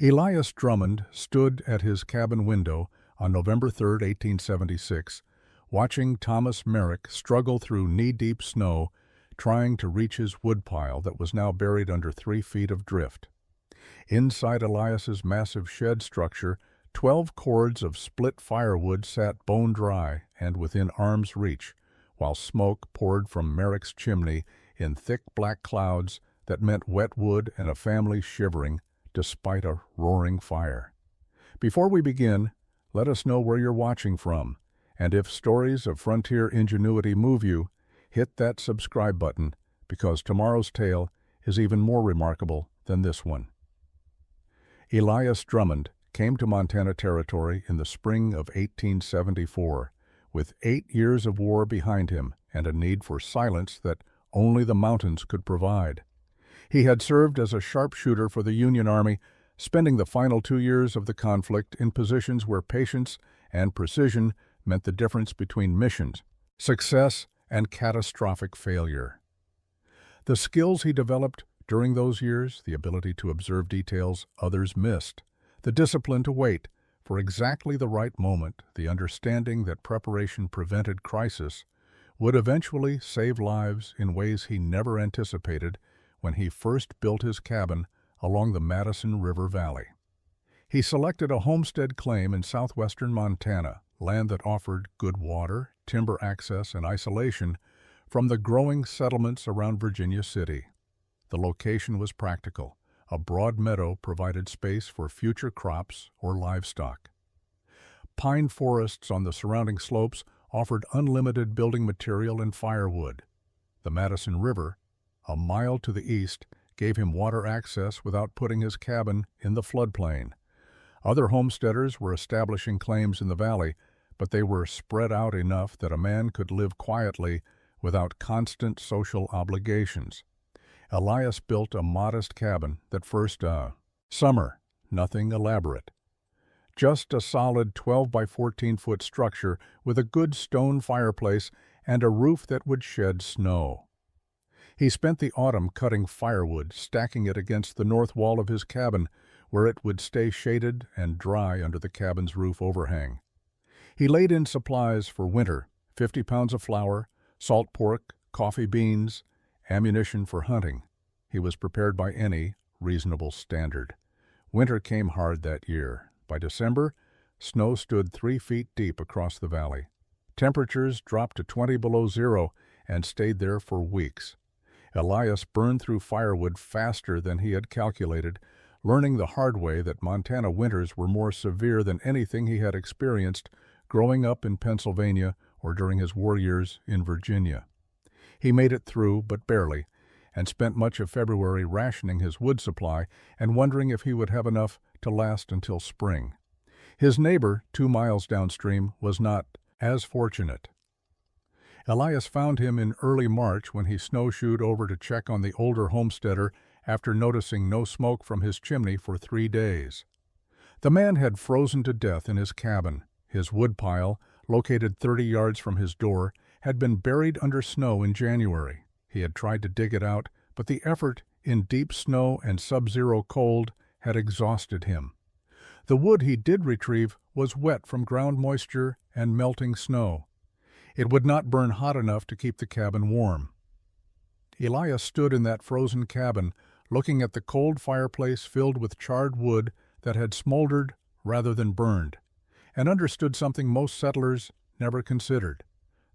Elias Drummond stood at his cabin window on November 3, 1876, watching Thomas Merrick struggle through knee-deep snow, trying to reach his woodpile that was now buried under 3 feet of drift. Inside Elias's massive shed structure, 12 cords of split firewood sat bone dry and within arm's reach, while smoke poured from Merrick's chimney in thick black clouds that meant wet wood and a family shivering despite a roaring fire. Before we begin, let us know where you're watching from, and if stories of frontier ingenuity move you, hit that subscribe button, because tomorrow's tale is even more remarkable than this one. Elias Drummond came to Montana Territory in the spring of 1874, with 8 years of war behind him and a need for silence that only the mountains could provide. He had served as a sharpshooter for the Union Army, spending the final 2 years of the conflict in positions where patience and precision meant the difference between missions, success, and catastrophic failure. The skills he developed during those years, the ability to observe details others missed, the discipline to wait for exactly the right moment, the understanding that preparation prevented crisis, would eventually save lives in ways he never anticipated when he first built his cabin along the Madison River Valley. He selected a homestead claim in southwestern Montana, land that offered good water, timber access, and isolation from the growing settlements around Virginia City. The location was practical. A broad meadow provided space for future crops or livestock. Pine forests on the surrounding slopes offered unlimited building material and firewood. The Madison River, a mile to the east, gave him water access without putting his cabin in the floodplain. Other homesteaders were establishing claims in the valley, but they were spread out enough that a man could live quietly without constant social obligations. Elias built a modest cabin that first summer, nothing elaborate. Just a solid 12 by 14-foot structure with a good stone fireplace and a roof that would shed snow. He spent the autumn cutting firewood, stacking it against the north wall of his cabin, where it would stay shaded and dry under the cabin's roof overhang. He laid in supplies for winter, 50 pounds of flour, salt pork, coffee beans, ammunition for hunting. He was prepared by any reasonable standard. Winter came hard that year. By December, snow stood 3 feet deep across the valley. Temperatures dropped to 20 below zero and stayed there for weeks. Elias burned through firewood faster than he had calculated, learning the hard way that Montana winters were more severe than anything he had experienced growing up in Pennsylvania or during his war years in Virginia. He made it through, but barely, and spent much of February rationing his wood supply and wondering if he would have enough to last until spring. His neighbor, 2 miles downstream, was not as fortunate. Elias found him in early March when he snowshoed over to check on the older homesteader after noticing no smoke from his chimney for 3 days. The man had frozen to death in his cabin. His woodpile, located 30 yards from his door, had been buried under snow in January. He had tried to dig it out, but the effort in deep snow and sub-zero cold had exhausted him. The wood he did retrieve was wet from ground moisture and melting snow. It would not burn hot enough to keep the cabin warm. Elias stood in that frozen cabin, looking at the cold fireplace filled with charred wood that had smoldered rather than burned, and understood something most settlers never considered.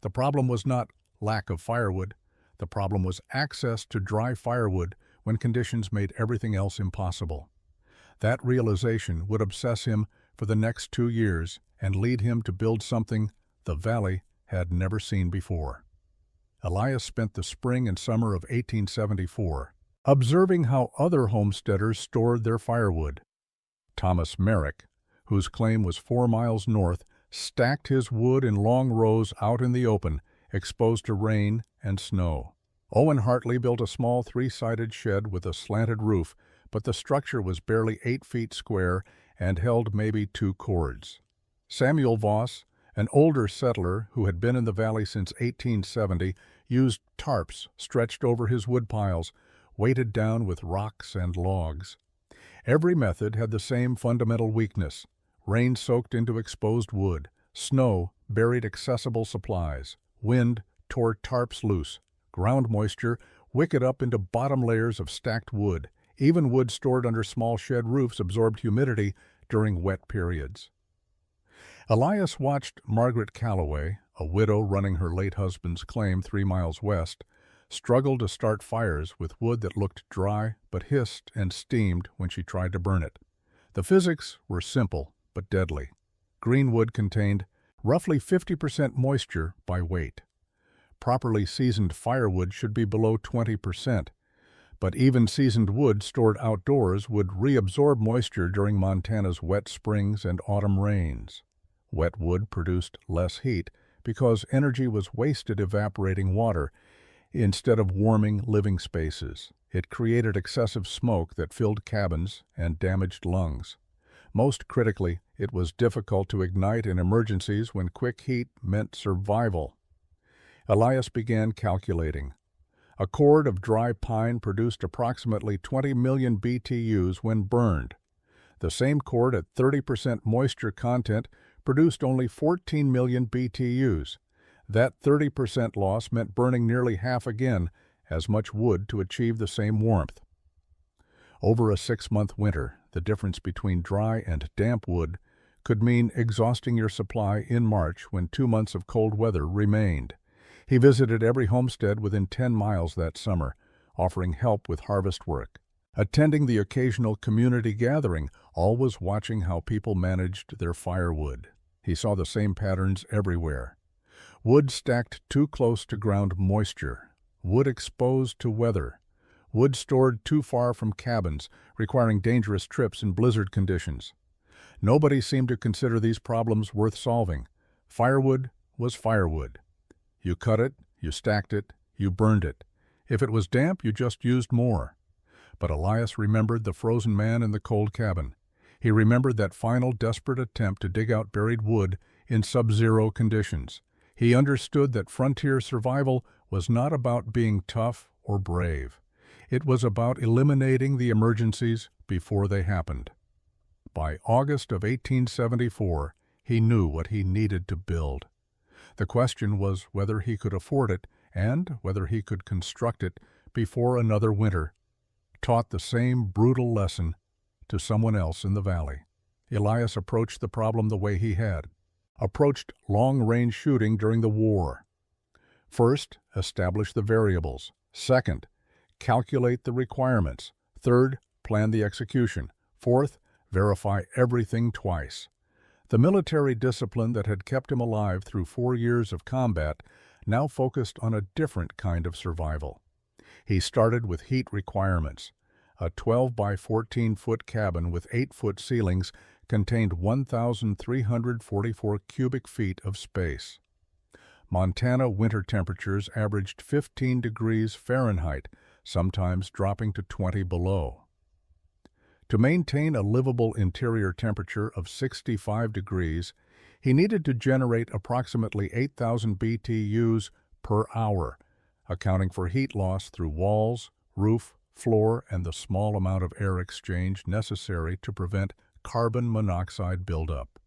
The problem was not lack of firewood. The problem was access to dry firewood when conditions made everything else impossible. That realization would obsess him for the next 2 years and lead him to build something the valley had never seen before. Elias spent the spring and summer of 1874 observing how other homesteaders stored their firewood. Thomas Merrick, whose claim was 4 miles north, stacked his wood in long rows out in the open, exposed to rain and snow. Owen Hartley built a small 3-sided shed with a slanted roof, but the structure was barely 8 feet square and held maybe 2 cords. Samuel Voss, an older settler who had been in the valley since 1870, used tarps stretched over his woodpiles, weighted down with rocks and logs. Every method had the same fundamental weakness. Rain soaked into exposed wood. Snow buried accessible supplies. Wind tore tarps loose. Ground moisture wicked up into bottom layers of stacked wood. Even wood stored under small shed roofs absorbed humidity during wet periods. Elias watched Margaret Calloway, a widow running her late husband's claim 3 miles west, struggle to start fires with wood that looked dry but hissed and steamed when she tried to burn it. The physics were simple but deadly. Green wood contained roughly 50% moisture by weight. Properly seasoned firewood should be below 20%, but even seasoned wood stored outdoors would reabsorb moisture during Montana's wet springs and autumn rains. Wet wood produced less heat because energy was wasted evaporating water instead of warming living spaces. It created excessive smoke that filled cabins and damaged lungs. Most critically, it was difficult to ignite in emergencies when quick heat meant survival. Elias began calculating. A cord of dry pine produced approximately 20 million BTUs when burned. The same cord at 30% moisture content produced only 14 million BTUs. That 30% loss meant burning nearly half again as much wood to achieve the same warmth. Over a 6-month winter, the difference between dry and damp wood could mean exhausting your supply in March when 2 months of cold weather remained. He visited every homestead within 10 miles that summer, offering help with harvest work. Attending the occasional community gathering, always watching how people managed their firewood. He saw the same patterns everywhere. Wood stacked too close to ground moisture. Wood exposed to weather. Wood stored too far from cabins, requiring dangerous trips in blizzard conditions. Nobody seemed to consider these problems worth solving. Firewood was firewood. You cut it, you stacked it, you burned it. If it was damp, you just used more. But Elias remembered the frozen man in the cold cabin. He remembered that final desperate attempt to dig out buried wood in sub-zero conditions. He understood that frontier survival was not about being tough or brave. It was about eliminating the emergencies before they happened. By August of 1874, he knew what he needed to build. The question was whether he could afford it and whether he could construct it before another winter taught the same brutal lesson to someone else in the valley. Elias approached the problem the way he had. Approached long-range shooting during the war. First, establish the variables. Second, calculate the requirements. Third, plan the execution. Fourth, verify everything twice. The military discipline that had kept him alive through 4 years of combat now focused on a different kind of survival. He started with heat requirements. A 12 by 14-foot cabin with 8-foot ceilings contained 1,344 cubic feet of space. Montana winter temperatures averaged 15 degrees Fahrenheit, sometimes dropping to 20 below. To maintain a livable interior temperature of 65 degrees, he needed to generate approximately 8,000 BTUs per hour, accounting for heat loss through walls, roof, floor, and the small amount of air exchange necessary to prevent carbon monoxide buildup.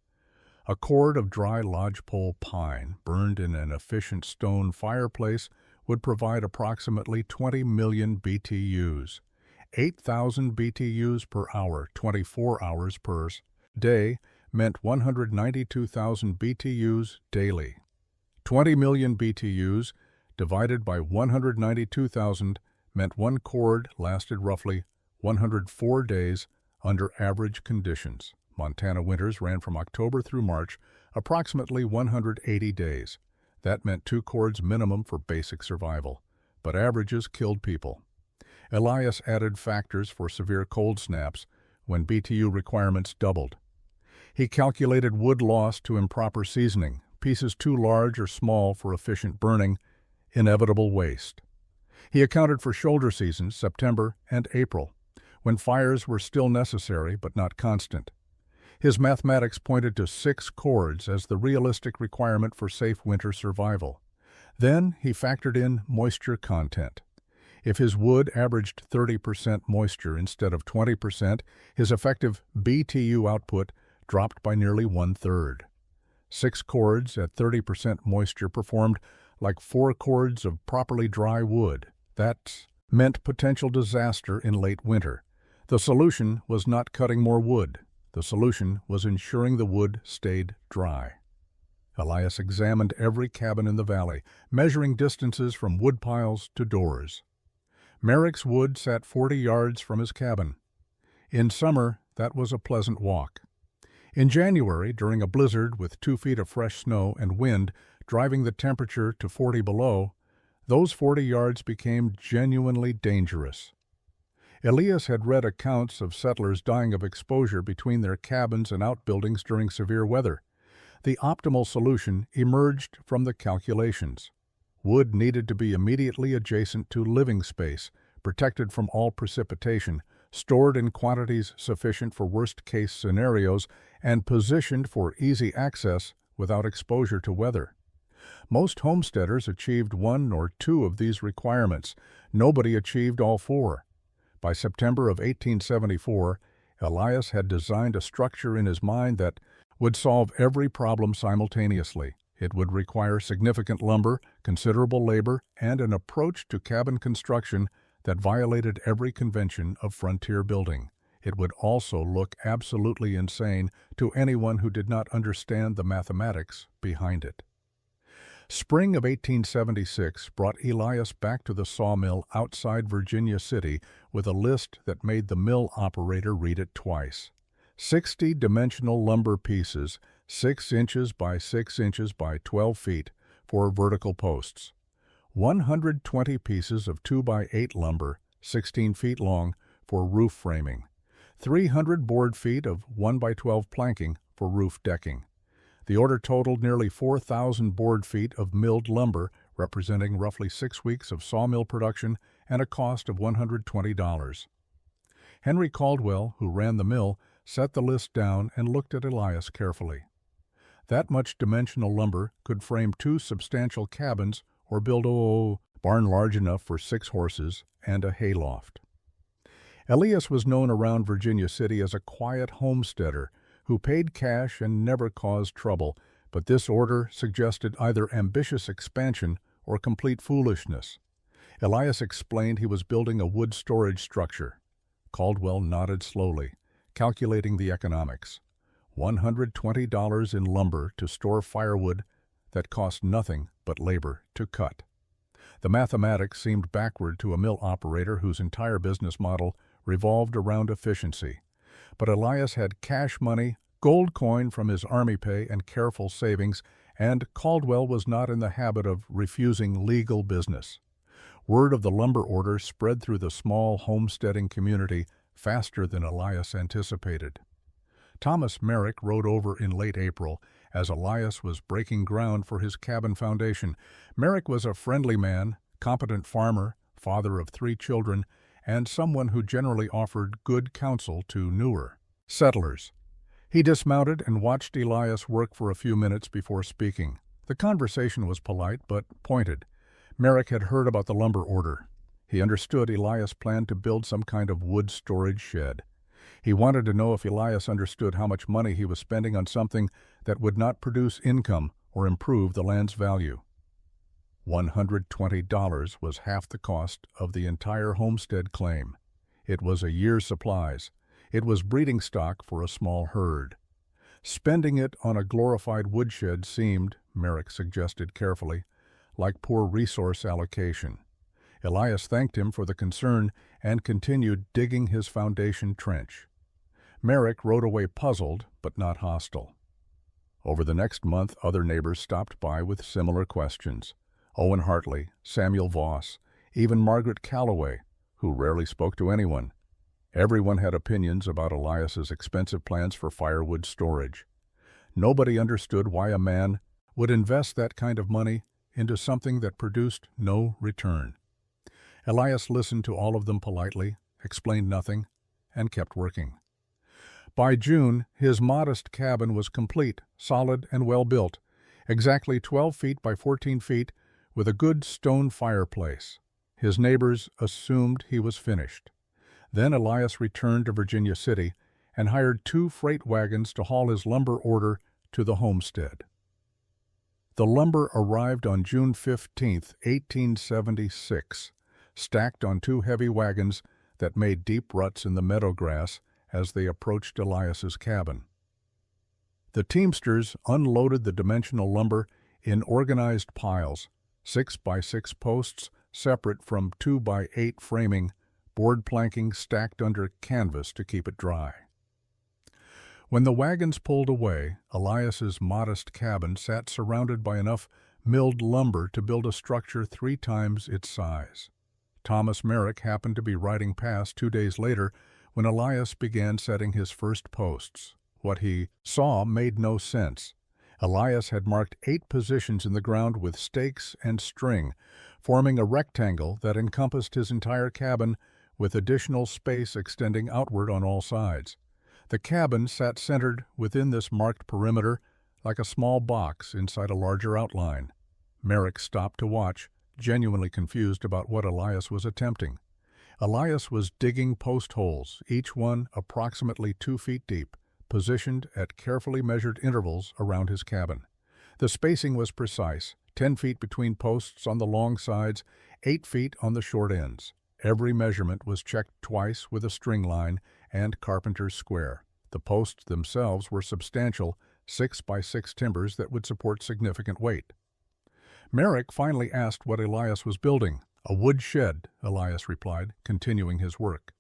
A cord of dry lodgepole pine burned in an efficient stone fireplace would provide approximately 20 million BTUs. 8,000 BTUs per hour, 24 hours per day, meant 192,000 BTUs daily. 20 million BTUs divided by 192,000 meant one cord lasted roughly 104 days under average conditions. Montana winters ran from October through March, approximately 180 days. That meant 2 cords minimum for basic survival, but averages killed people. Elias added factors for severe cold snaps when BTU requirements doubled. He calculated wood loss to improper seasoning, pieces too large or small for efficient burning, inevitable waste. He accounted for shoulder seasons, September and April, when fires were still necessary but not constant. His mathematics pointed to 6 cords as the realistic requirement for safe winter survival. Then he factored in moisture content. If his wood averaged 30% moisture instead of 20%, his effective BTU output dropped by nearly one-third. 6 cords at 30% moisture performed like 4 cords of properly dry wood. That meant potential disaster in late winter. The solution was not cutting more wood. The solution was ensuring the wood stayed dry. Elias examined every cabin in the valley, measuring distances from woodpiles to doors. Merrick's wood sat 40 yards from his cabin. In summer, that was a pleasant walk. In January, during a blizzard with 2 feet of fresh snow and wind driving the temperature to 40 below, those 40 yards became genuinely dangerous. Elias had read accounts of settlers dying of exposure between their cabins and outbuildings during severe weather. The optimal solution emerged from the calculations. Wood needed to be immediately adjacent to living space, protected from all precipitation, stored in quantities sufficient for worst-case scenarios, and positioned for easy access without exposure to weather. Most homesteaders achieved 1 or 2 of these requirements. Nobody achieved all 4. By September of 1874, Elias had designed a structure in his mind that would solve every problem simultaneously. It would require significant lumber, considerable labor, and an approach to cabin construction that violated every convention of frontier building. It would also look absolutely insane to anyone who did not understand the mathematics behind it. Spring of 1876 brought Elias back to the sawmill outside Virginia City with a list that made the mill operator read it twice. 60 dimensional lumber pieces, 6 inches by 6 inches by 12 feet for vertical posts. 120 pieces of 2 by 8 lumber, 16 feet long, for roof framing. 300 board feet of 1 by 12 planking for roof decking. The order totaled nearly 4,000 board feet of milled lumber, representing roughly 6 weeks of sawmill production and a cost of $120. Henry Caldwell, who ran the mill, set the list down and looked at Elias carefully. That much dimensional lumber could frame 2 substantial cabins or build a barn large enough for 6 horses and a hayloft. Elias was known around Virginia City as a quiet homesteader who paid cash and never caused trouble, but this order suggested either ambitious expansion or complete foolishness. Elias explained he was building a wood storage structure. Caldwell nodded slowly, calculating the economics. $120 in lumber to store firewood that cost nothing but labor to cut. The mathematics seemed backward to a mill operator whose entire business model revolved around efficiency. But Elias had cash money, gold coin from his army pay, and careful savings, and Caldwell was not in the habit of refusing legal business. Word of the lumber order spread through the small homesteading community faster than Elias anticipated. Thomas Merrick rode over in late April as Elias was breaking ground for his cabin foundation. Merrick was a friendly man, competent farmer, father of 3 children, and someone who generally offered good counsel to newer settlers. He dismounted and watched Elias work for a few minutes before speaking. The conversation was polite but pointed. Merrick had heard about the lumber order. He understood Elias planned to build some kind of wood storage shed. He wanted to know if Elias understood how much money he was spending on something that would not produce income or improve the land's value. $120 was half the cost of the entire homestead claim. It was a year's supplies. It was breeding stock for a small herd. Spending it on a glorified woodshed seemed, Merrick suggested carefully, like poor resource allocation. Elias thanked him for the concern and continued digging his foundation trench. Merrick rode away puzzled but not hostile. Over the next month, other neighbors stopped by with similar questions. Owen Hartley, Samuel Voss, even Margaret Calloway, who rarely spoke to anyone. Everyone had opinions about Elias's expensive plans for firewood storage. Nobody understood why a man would invest that kind of money into something that produced no return. Elias listened to all of them politely, explained nothing, and kept working. By June, his modest cabin was complete, solid, and well built, exactly 12 feet by 14 feet, with a good stone fireplace. His neighbors assumed he was finished. Then Elias returned to Virginia City and hired 2 freight wagons to haul his lumber order to the homestead. The lumber arrived on June 15, 1876, stacked on 2 heavy wagons that made deep ruts in the meadow grass as they approached Elias's cabin. The teamsters unloaded the dimensional lumber in organized piles, 6 by 6 posts separate from 2 by 8 framing, board planking stacked under canvas to keep it dry. When the wagons pulled away, Elias's modest cabin sat surrounded by enough milled lumber to build a structure 3 times its size. Thomas Merrick happened to be riding past 2 days later when Elias began setting his first posts. What he saw made no sense. Elias had marked 8 positions in the ground with stakes and string, forming a rectangle that encompassed his entire cabin with additional space extending outward on all sides. The cabin sat centered within this marked perimeter like a small box inside a larger outline. Merrick stopped to watch, genuinely confused about what Elias was attempting. Elias was digging post holes, each one approximately 2 feet deep, positioned at carefully measured intervals around his cabin. The spacing was precise, 10 feet between posts on the long sides, 8 feet on the short ends. Every measurement was checked twice with a string line and carpenter's square. The posts themselves were substantial, 6 by 6 timbers that would support significant weight. Merrick finally asked what Elias was building. "A wood shed," Elias replied, continuing his work.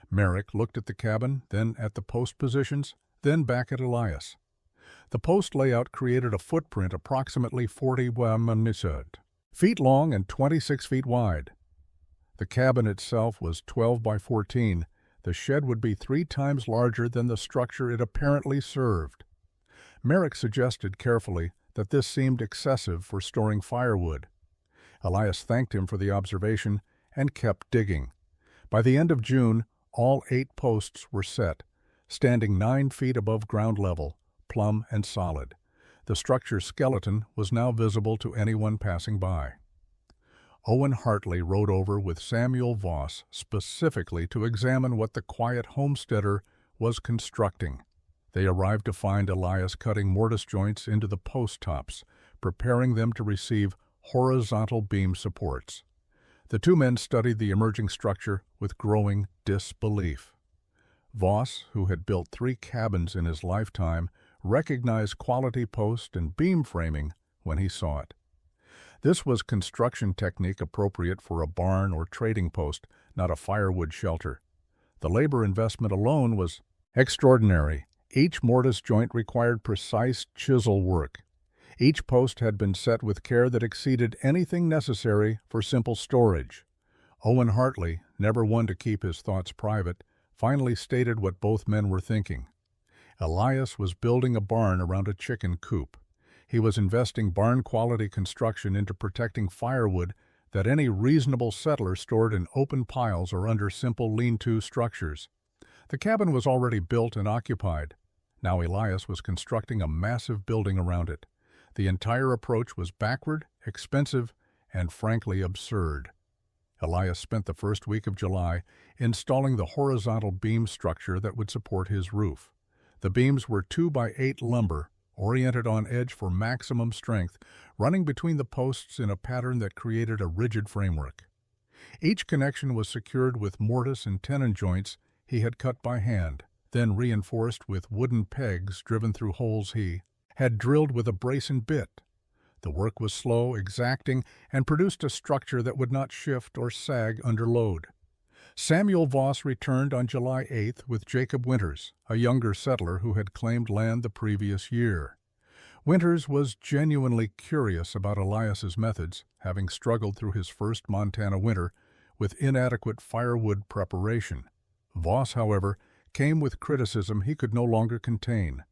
Merrick looked at the cabin, then at the post positions, then back at Elias. The post layout created a footprint approximately 40 feet long and 26 feet wide. The cabin itself was 12 by 14. The shed would be 3 times larger than the structure it apparently served. Merrick suggested carefully that this seemed excessive for storing firewood. Elias thanked him for the observation and kept digging. By the end of June, all 8 posts were set, standing 9 feet above ground level, plumb and solid. The structure's skeleton was now visible to anyone passing by. Owen Hartley rode over with Samuel Voss specifically to examine what the quiet homesteader was constructing. They arrived to find Elias cutting mortise joints into the post tops, preparing them to receive horizontal beam supports. The 2 men studied the emerging structure with growing disbelief. Voss, who had built 3 cabins in his lifetime, recognized quality post and beam framing when he saw it. This was construction technique appropriate for a barn or trading post, not a firewood shelter. The labor investment alone was extraordinary. Each mortise joint required precise chisel work. Each post had been set with care that exceeded anything necessary for simple storage. Owen Hartley, never one to keep his thoughts private, finally stated what both men were thinking. Elias was building a barn around a chicken coop. He was investing barn-quality construction into protecting firewood that any reasonable settler stored in open piles or under simple lean-to structures. The cabin was already built and occupied. Now Elias was constructing a massive building around it. The entire approach was backward, expensive, and frankly absurd. Elias spent the first week of July installing the horizontal beam structure that would support his roof. The beams were 2 by 8 lumber, oriented on edge for maximum strength, running between the posts in a pattern that created a rigid framework. Each connection was secured with mortise and tenon joints he had cut by hand, then reinforced with wooden pegs driven through holes he had drilled with a brace and bit. The work was slow, exacting, and produced a structure that would not shift or sag under load. Samuel Voss returned on July 8th with Jacob Winters, a younger settler who had claimed land the previous year. Winters was genuinely curious about Elias's methods, having struggled through his first Montana winter with inadequate firewood preparation. Voss, however, came with criticism he could no longer contain.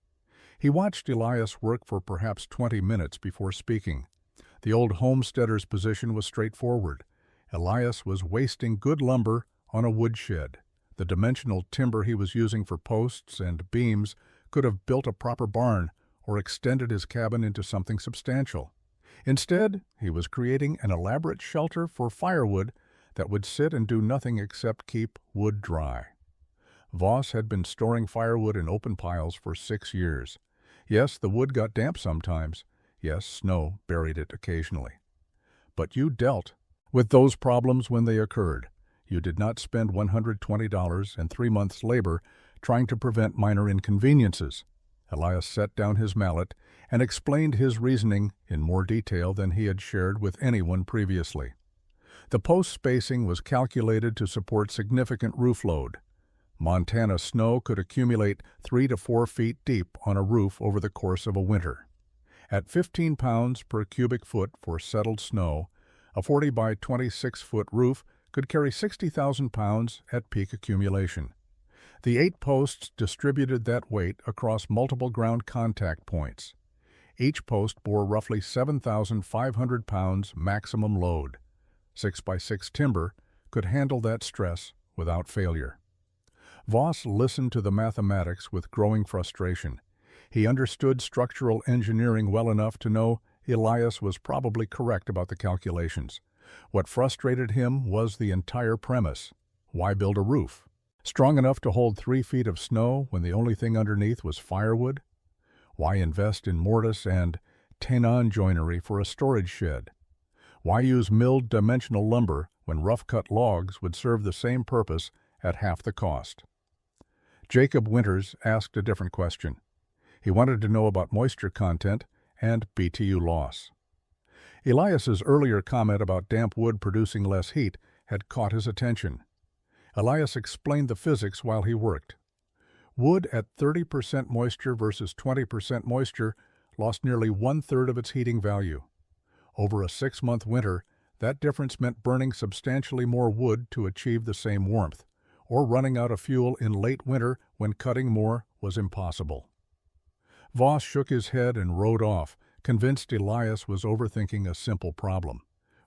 He watched Elias work for perhaps 20 minutes before speaking. The old homesteader's position was straightforward. Elias was wasting good lumber on a woodshed. The dimensional timber he was using for posts and beams could have built a proper barn or extended his cabin into something substantial. Instead, he was creating an elaborate shelter for firewood that would sit and do nothing except keep wood dry. Voss had been storing firewood in open piles for 6 years. Yes, the wood got damp sometimes. Yes, snow buried it occasionally. But you dealt with those problems when they occurred. You did not spend $120 and 3 months' labor trying to prevent minor inconveniences. Elias set down his mallet and explained his reasoning in more detail than he had shared with anyone previously. The post spacing was calculated to support significant roof load. Montana snow could accumulate 3 to 4 feet deep on a roof over the course of a winter. At 15 pounds per cubic foot for settled snow, a 40 by 26-foot roof could carry 60,000 pounds at peak accumulation. The 8 posts distributed that weight across multiple ground contact points. Each post bore roughly 7,500 pounds maximum load. 6 by 6 timber could handle that stress without failure. Voss listened to the mathematics with growing frustration. He understood structural engineering well enough to know Elias was probably correct about the calculations. What frustrated him was the entire premise. Why build a roof strong enough to hold 3 feet of snow when the only thing underneath was firewood? Why invest in mortise and tenon joinery for a storage shed? Why use milled dimensional lumber when rough-cut logs would serve the same purpose at half the cost? Jacob Winters asked a different question. He wanted to know about moisture content and BTU loss. Elias's earlier comment about damp wood producing less heat had caught his attention. Elias explained the physics while he worked. Wood at 30% moisture versus 20% moisture lost nearly 1/3 of its heating value. Over a 6-month winter, that difference meant burning substantially more wood to achieve the same warmth, or running out of fuel in late winter when cutting more was impossible. Voss shook his head and rode off, convinced Elias was overthinking a simple problem.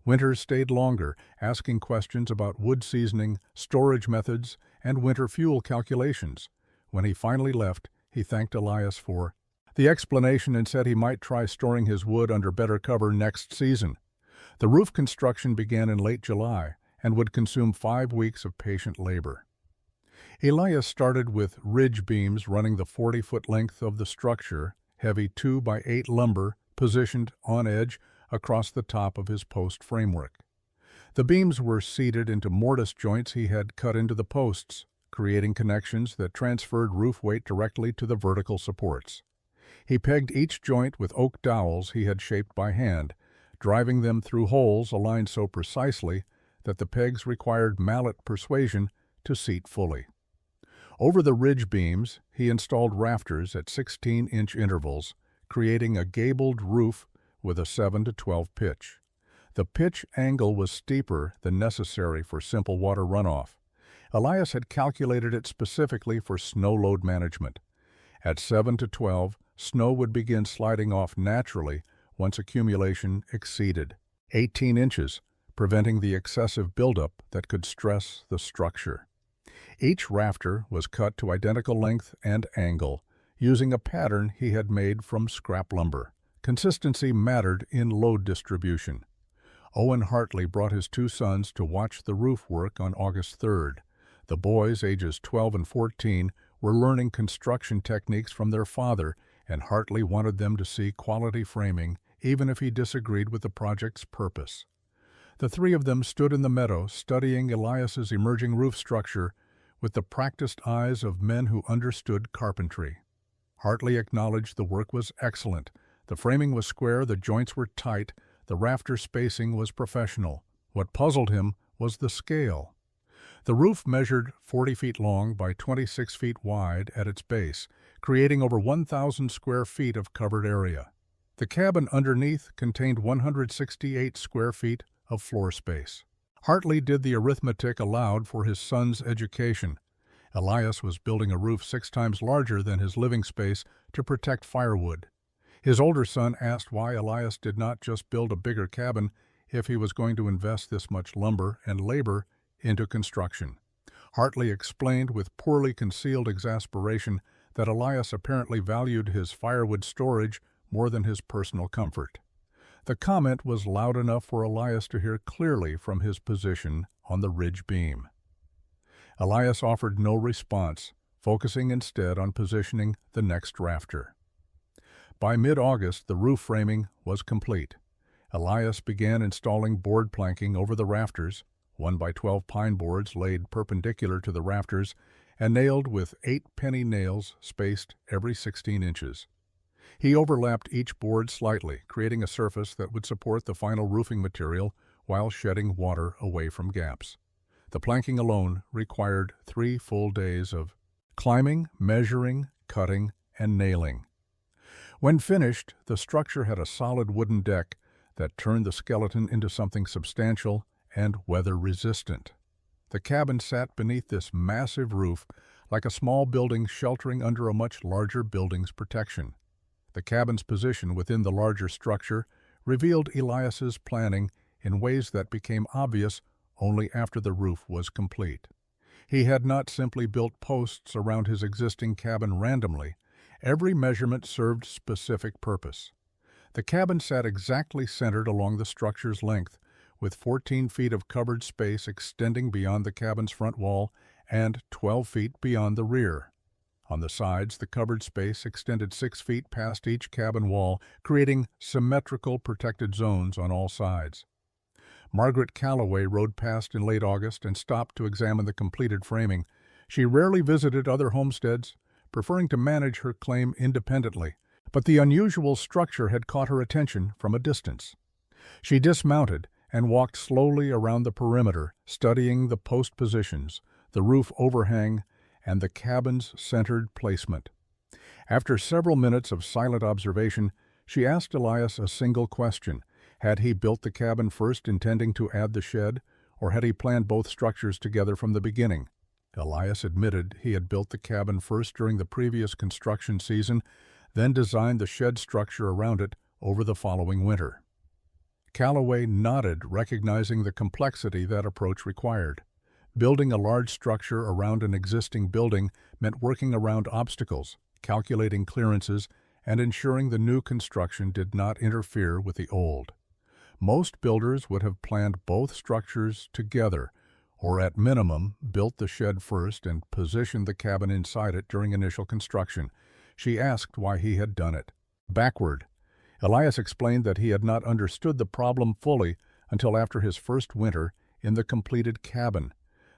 Winters stayed longer, asking questions about wood seasoning, storage methods, and winter fuel calculations. When he finally left, he thanked Elias for the explanation and said he might try storing his wood under better cover next season. The roof construction began in late July and would consume 5 weeks of patient labor. Elias started with ridge beams running the 40-foot length of the structure, heavy 2 by 8 lumber positioned on edge across the top of his post framework. The beams were seated into mortise joints he had cut into the posts, creating connections that transferred roof weight directly to the vertical supports. He pegged each joint with oak dowels he had shaped by hand, driving them through holes aligned so precisely that the pegs required mallet persuasion to seat fully. Over the ridge beams, he installed rafters at 16-inch intervals, creating a gabled roof with a 7 to 12 pitch. The pitch angle was steeper than necessary for simple water runoff. Elias had calculated it specifically for snow load management. At 7 to 12, snow would begin sliding off naturally once accumulation exceeded 18 inches, preventing the excessive buildup that could stress the structure. Each rafter was cut to identical length and angle, using a pattern he had made from scrap lumber. Consistency mattered in load distribution. Owen Hartley brought his 2 sons to watch the roof work on August 3rd. The boys, ages 12 and 14, were learning construction techniques from their father, and Hartley wanted them to see quality framing, even if he disagreed with the project's purpose. The 3 of them stood in the meadow, studying Elias's emerging roof structure with the practiced eyes of men who understood carpentry. Hartley acknowledged the work was excellent. The framing was square, the joints were tight, the rafter spacing was professional. What puzzled him was the scale. The roof measured 40 feet long by 26 feet wide at its base, creating over 1,000 square feet of covered area. The cabin underneath contained 168 square feet of floor space. Hartley did the arithmetic aloud for his son's education. Elias was building a roof 6 times larger than his living space to protect firewood. His older son asked why Elias did not just build a bigger cabin if he was going to invest this much lumber and labor into construction. Hartley explained with poorly concealed exasperation that Elias apparently valued his firewood storage more than his personal comfort. The comment was loud enough for Elias to hear clearly from his position on the ridge beam. Elias offered no response, focusing instead on positioning the next rafter. By mid-August, the roof framing was complete. Elias began installing board planking over the rafters, 1x12 pine boards laid perpendicular to the rafters and nailed with 8 penny nails spaced every 16 inches. He overlapped each board slightly, creating a surface that would support the final roofing material while shedding water away from gaps. The planking alone required 3 full days of climbing, measuring, cutting, and nailing. When finished, the structure had a solid wooden deck that turned the skeleton into something substantial and weather-resistant. The cabin sat beneath this massive roof like a small building sheltering under a much larger building's protection. The cabin's position within the larger structure revealed Elias's planning in ways that became obvious only after the roof was complete. He had not simply built posts around his existing cabin randomly. Every measurement served specific purpose. The cabin sat exactly centered along the structure's length, with 14 feet of covered space extending beyond the cabin's front wall and 12 feet beyond the rear. On the sides, the covered space extended 6 feet past each cabin wall, creating symmetrical protected zones on all sides. Margaret Calloway rode past in late August and stopped to examine the completed framing. She rarely visited other homesteads, preferring to manage her claim independently, but the unusual structure had caught her attention from a distance. She dismounted and walked slowly around the perimeter, studying the post positions, the roof overhang, and the cabin's centered placement. After several minutes of silent observation, she asked Elias a single question. Had he built the cabin first intending to add the shed, or had he planned both structures together from the beginning? Elias admitted he had built the cabin first during the previous construction season, then designed the shed structure around it over the following winter. Calloway nodded, recognizing the complexity that approach required. Building a large structure around an existing building meant working around obstacles, calculating clearances, and ensuring the new construction did not interfere with the old. Most builders would have planned both structures together, or at minimum built the shed first and positioned the cabin inside it during initial construction. She asked why he had done it backward. Elias explained that he had not understood the problem fully until after his first winter in the completed cabin.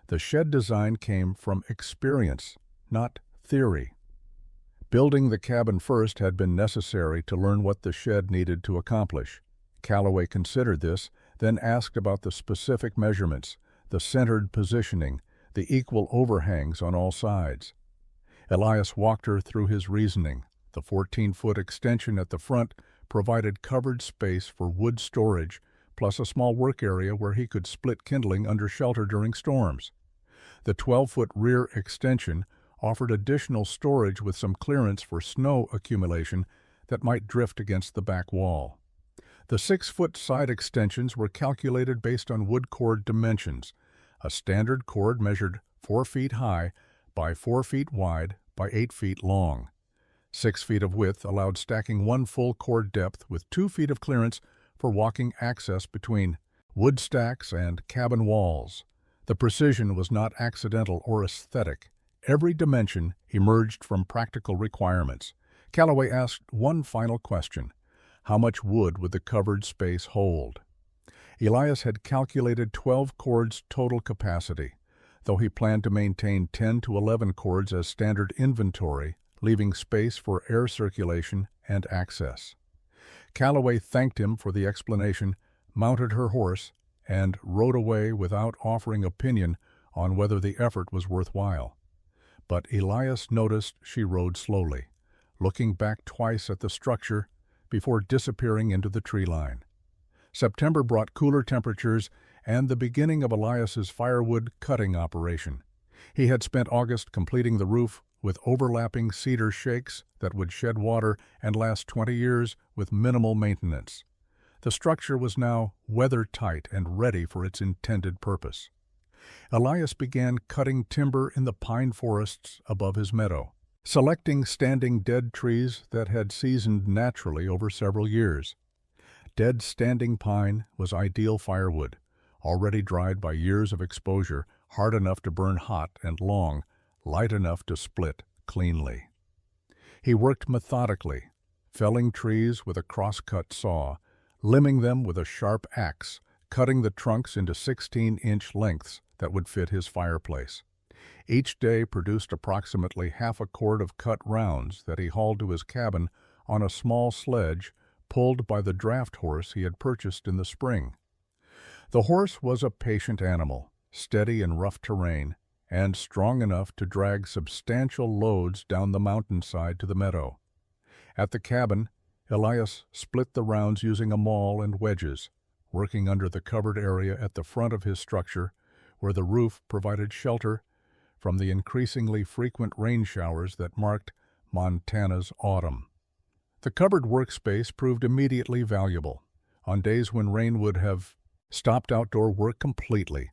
The shed design came from experience, not theory. Building the cabin first had been necessary to learn what the shed needed to accomplish. Calloway considered this, then asked about the specific measurements, the centered positioning, the equal overhangs on all sides. Elias walked her through his reasoning. The 14-foot extension at the front provided covered space for wood storage, plus a small work area where he could split kindling under shelter during storms. The 12-foot rear extension offered additional storage with some clearance for snow accumulation that might drift against the back wall. The 6-foot side extensions were calculated based on wood cord dimensions. A standard cord measured 4 feet high by 4 feet wide by 8 feet long. 6 feet of width allowed stacking 1 full cord depth with 2 feet of clearance for walking access between wood stacks and cabin walls. The precision was not accidental or aesthetic. Every dimension emerged from practical requirements. Calloway asked one final question. How much wood would the covered space hold? Elias had calculated 12 cords total capacity, though he planned to maintain 10 to 11 cords as standard inventory, leaving space for air circulation and access. Calloway thanked him for the explanation, mounted her horse, and rode away without offering opinion on whether the effort was worthwhile. But Elias noticed she rode slowly, looking back twice at the structure before disappearing into the tree line. September brought cooler temperatures and the beginning of Elias's firewood cutting operation. He had spent August completing the roof with overlapping cedar shakes that would shed water and last 20 years with minimal maintenance. The structure was now weather-tight and ready for its intended purpose. Elias began cutting timber in the pine forests above his meadow, selecting standing dead trees that had seasoned naturally over several years. Dead standing pine was ideal firewood, already dried by years of exposure, hard enough to burn hot and long, light enough to split cleanly. He worked methodically, felling trees with a cross-cut saw, limbing them with a sharp axe, cutting the trunks into 16-inch lengths that would fit his fireplace. Each day produced approximately half a cord of cut rounds that he hauled to his cabin on a small sledge pulled by the draft horse he had purchased in the spring. The horse was a patient animal, steady in rough terrain, and strong enough to drag substantial loads down the mountainside to the meadow. At the cabin, Elias split the rounds using a maul and wedges, working under the covered area at the front of his structure, where the roof provided shelter from the increasingly frequent rain showers that marked Montana's autumn. The covered workspace proved immediately valuable. On days when rain would have stopped outdoor work completely,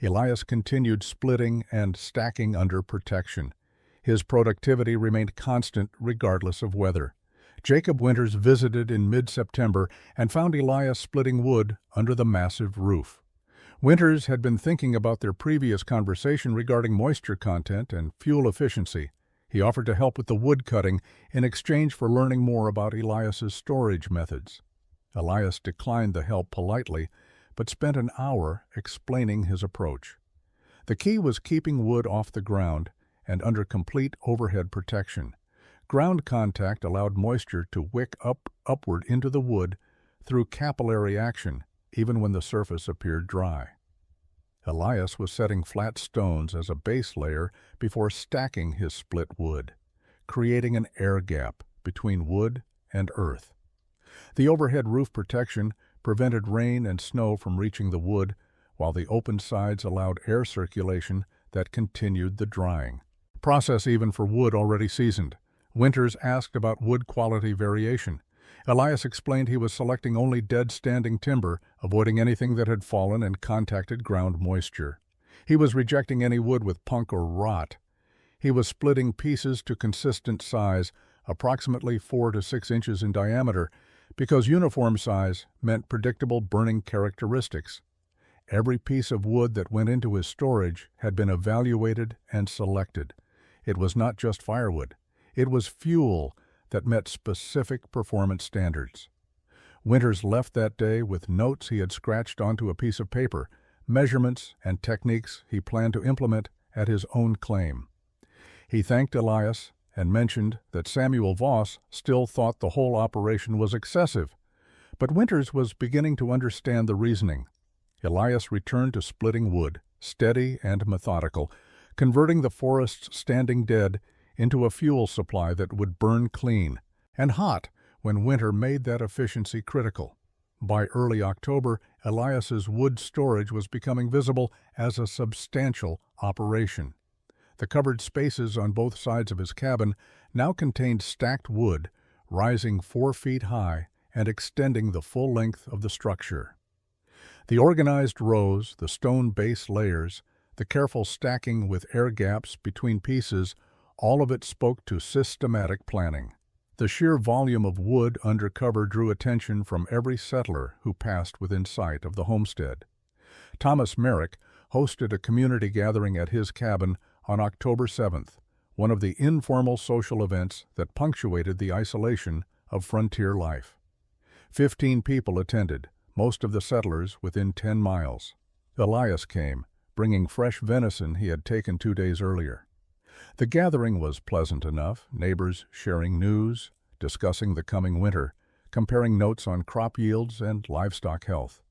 Elias continued splitting and stacking under protection. His productivity remained constant regardless of weather. Jacob Winters visited in mid-September and found Elias splitting wood under the massive roof. Winters had been thinking about their previous conversation regarding moisture content and fuel efficiency. He offered to help with the wood cutting in exchange for learning more about Elias's storage methods. Elias declined the help politely, but spent an hour explaining his approach. The key was keeping wood off the ground and under complete overhead protection. Ground contact allowed moisture to wick upward into the wood through capillary action, even when the surface appeared dry. Elias was setting flat stones as a base layer before stacking his split wood, creating an air gap between wood and earth. The overhead roof protection prevented rain and snow from reaching the wood, while the open sides allowed air circulation that continued the drying process even for wood already seasoned. Winters asked about wood quality variation. Elias explained he was selecting only dead-standing timber, avoiding anything that had fallen and contacted ground moisture. He was rejecting any wood with punk or rot. He was splitting pieces to consistent size, approximately 4 to 6 inches in diameter, because uniform size meant predictable burning characteristics. Every piece of wood that went into his storage had been evaluated and selected. It was not just firewood. It was fuel that met specific performance standards. Winters left that day with notes he had scratched onto a piece of paper, measurements and techniques he planned to implement at his own claim. He thanked Elias and mentioned that Samuel Voss still thought the whole operation was excessive, but Winters was beginning to understand the reasoning. Elias returned to splitting wood, steady and methodical, converting the forest's standing dead into a fuel supply that would burn clean and hot when winter made that efficiency critical. By early October, Elias's wood storage was becoming visible as a substantial operation. The covered spaces on both sides of his cabin now contained stacked wood, rising 4 feet high and extending the full length of the structure. The organized rows, the stone base layers, the careful stacking with air gaps between pieces, all of it spoke to systematic planning. The sheer volume of wood under cover drew attention from every settler who passed within sight of the homestead. Thomas Merrick hosted a community gathering at his cabin on October 7th, one of the informal social events that punctuated the isolation of frontier life. 15 people attended, most of the settlers within 10 miles. Elias came, bringing fresh venison he had taken 2 days earlier. The gathering was pleasant enough, neighbors sharing news, discussing the coming winter, comparing notes on crop yields and livestock health.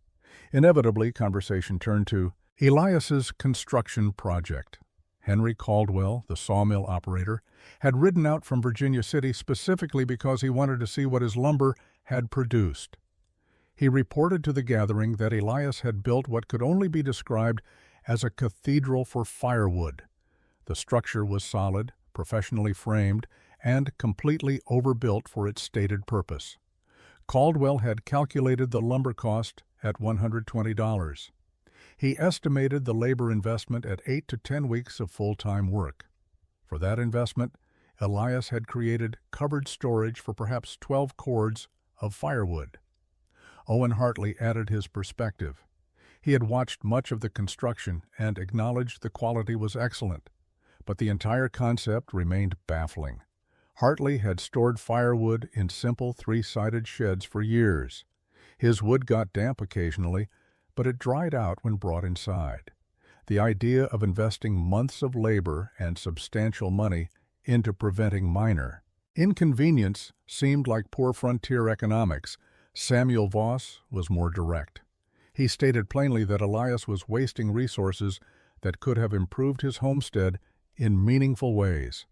Inevitably, conversation turned to Elias's construction project. Henry Caldwell, the sawmill operator, had ridden out from Virginia City specifically because he wanted to see what his lumber had produced. He reported to the gathering that Elias had built what could only be described as a cathedral for firewood. The structure was solid, professionally framed, and completely overbuilt for its stated purpose. Caldwell had calculated the lumber cost at $120. He estimated the labor investment at 8 to 10 weeks of full-time work. For that investment, Elias had created covered storage for perhaps 12 cords of firewood. Owen Hartley added his perspective. He had watched much of the construction and acknowledged the quality was excellent, but the entire concept remained baffling. Hartley had stored firewood in simple three-sided sheds for years. His wood got damp occasionally, but it dried out when brought inside. The idea of investing months of labor and substantial money into preventing minor inconvenience seemed like poor frontier economics. Samuel Voss was more direct. He stated plainly that Elias was wasting resources that could have improved his homestead in meaningful ways.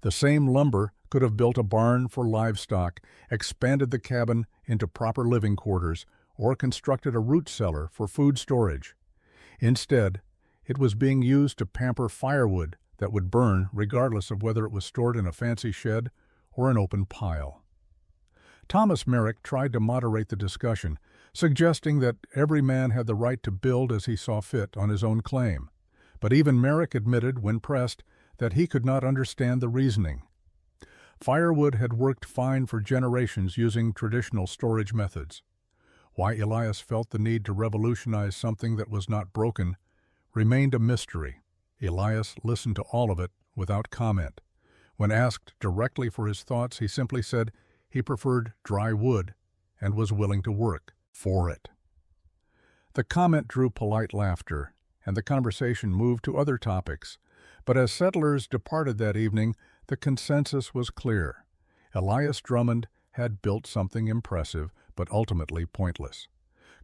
The same lumber could have built a barn for livestock, expanded the cabin into proper living quarters, or constructed a root cellar for food storage. Instead, it was being used to pamper firewood that would burn regardless of whether it was stored in a fancy shed or an open pile. Thomas Merrick tried to moderate the discussion, suggesting that every man had the right to build as he saw fit on his own claim. But even Merrick admitted, when pressed, that he could not understand the reasoning. Firewood had worked fine for generations using traditional storage methods. Why Elias felt the need to revolutionize something that was not broken remained a mystery. Elias listened to all of it without comment. When asked directly for his thoughts, he simply said he preferred dry wood and was willing to work for it. The comment drew polite laughter, and the conversation moved to other topics. But as settlers departed that evening, the consensus was clear. Elias Drummond had built something impressive, but ultimately pointless.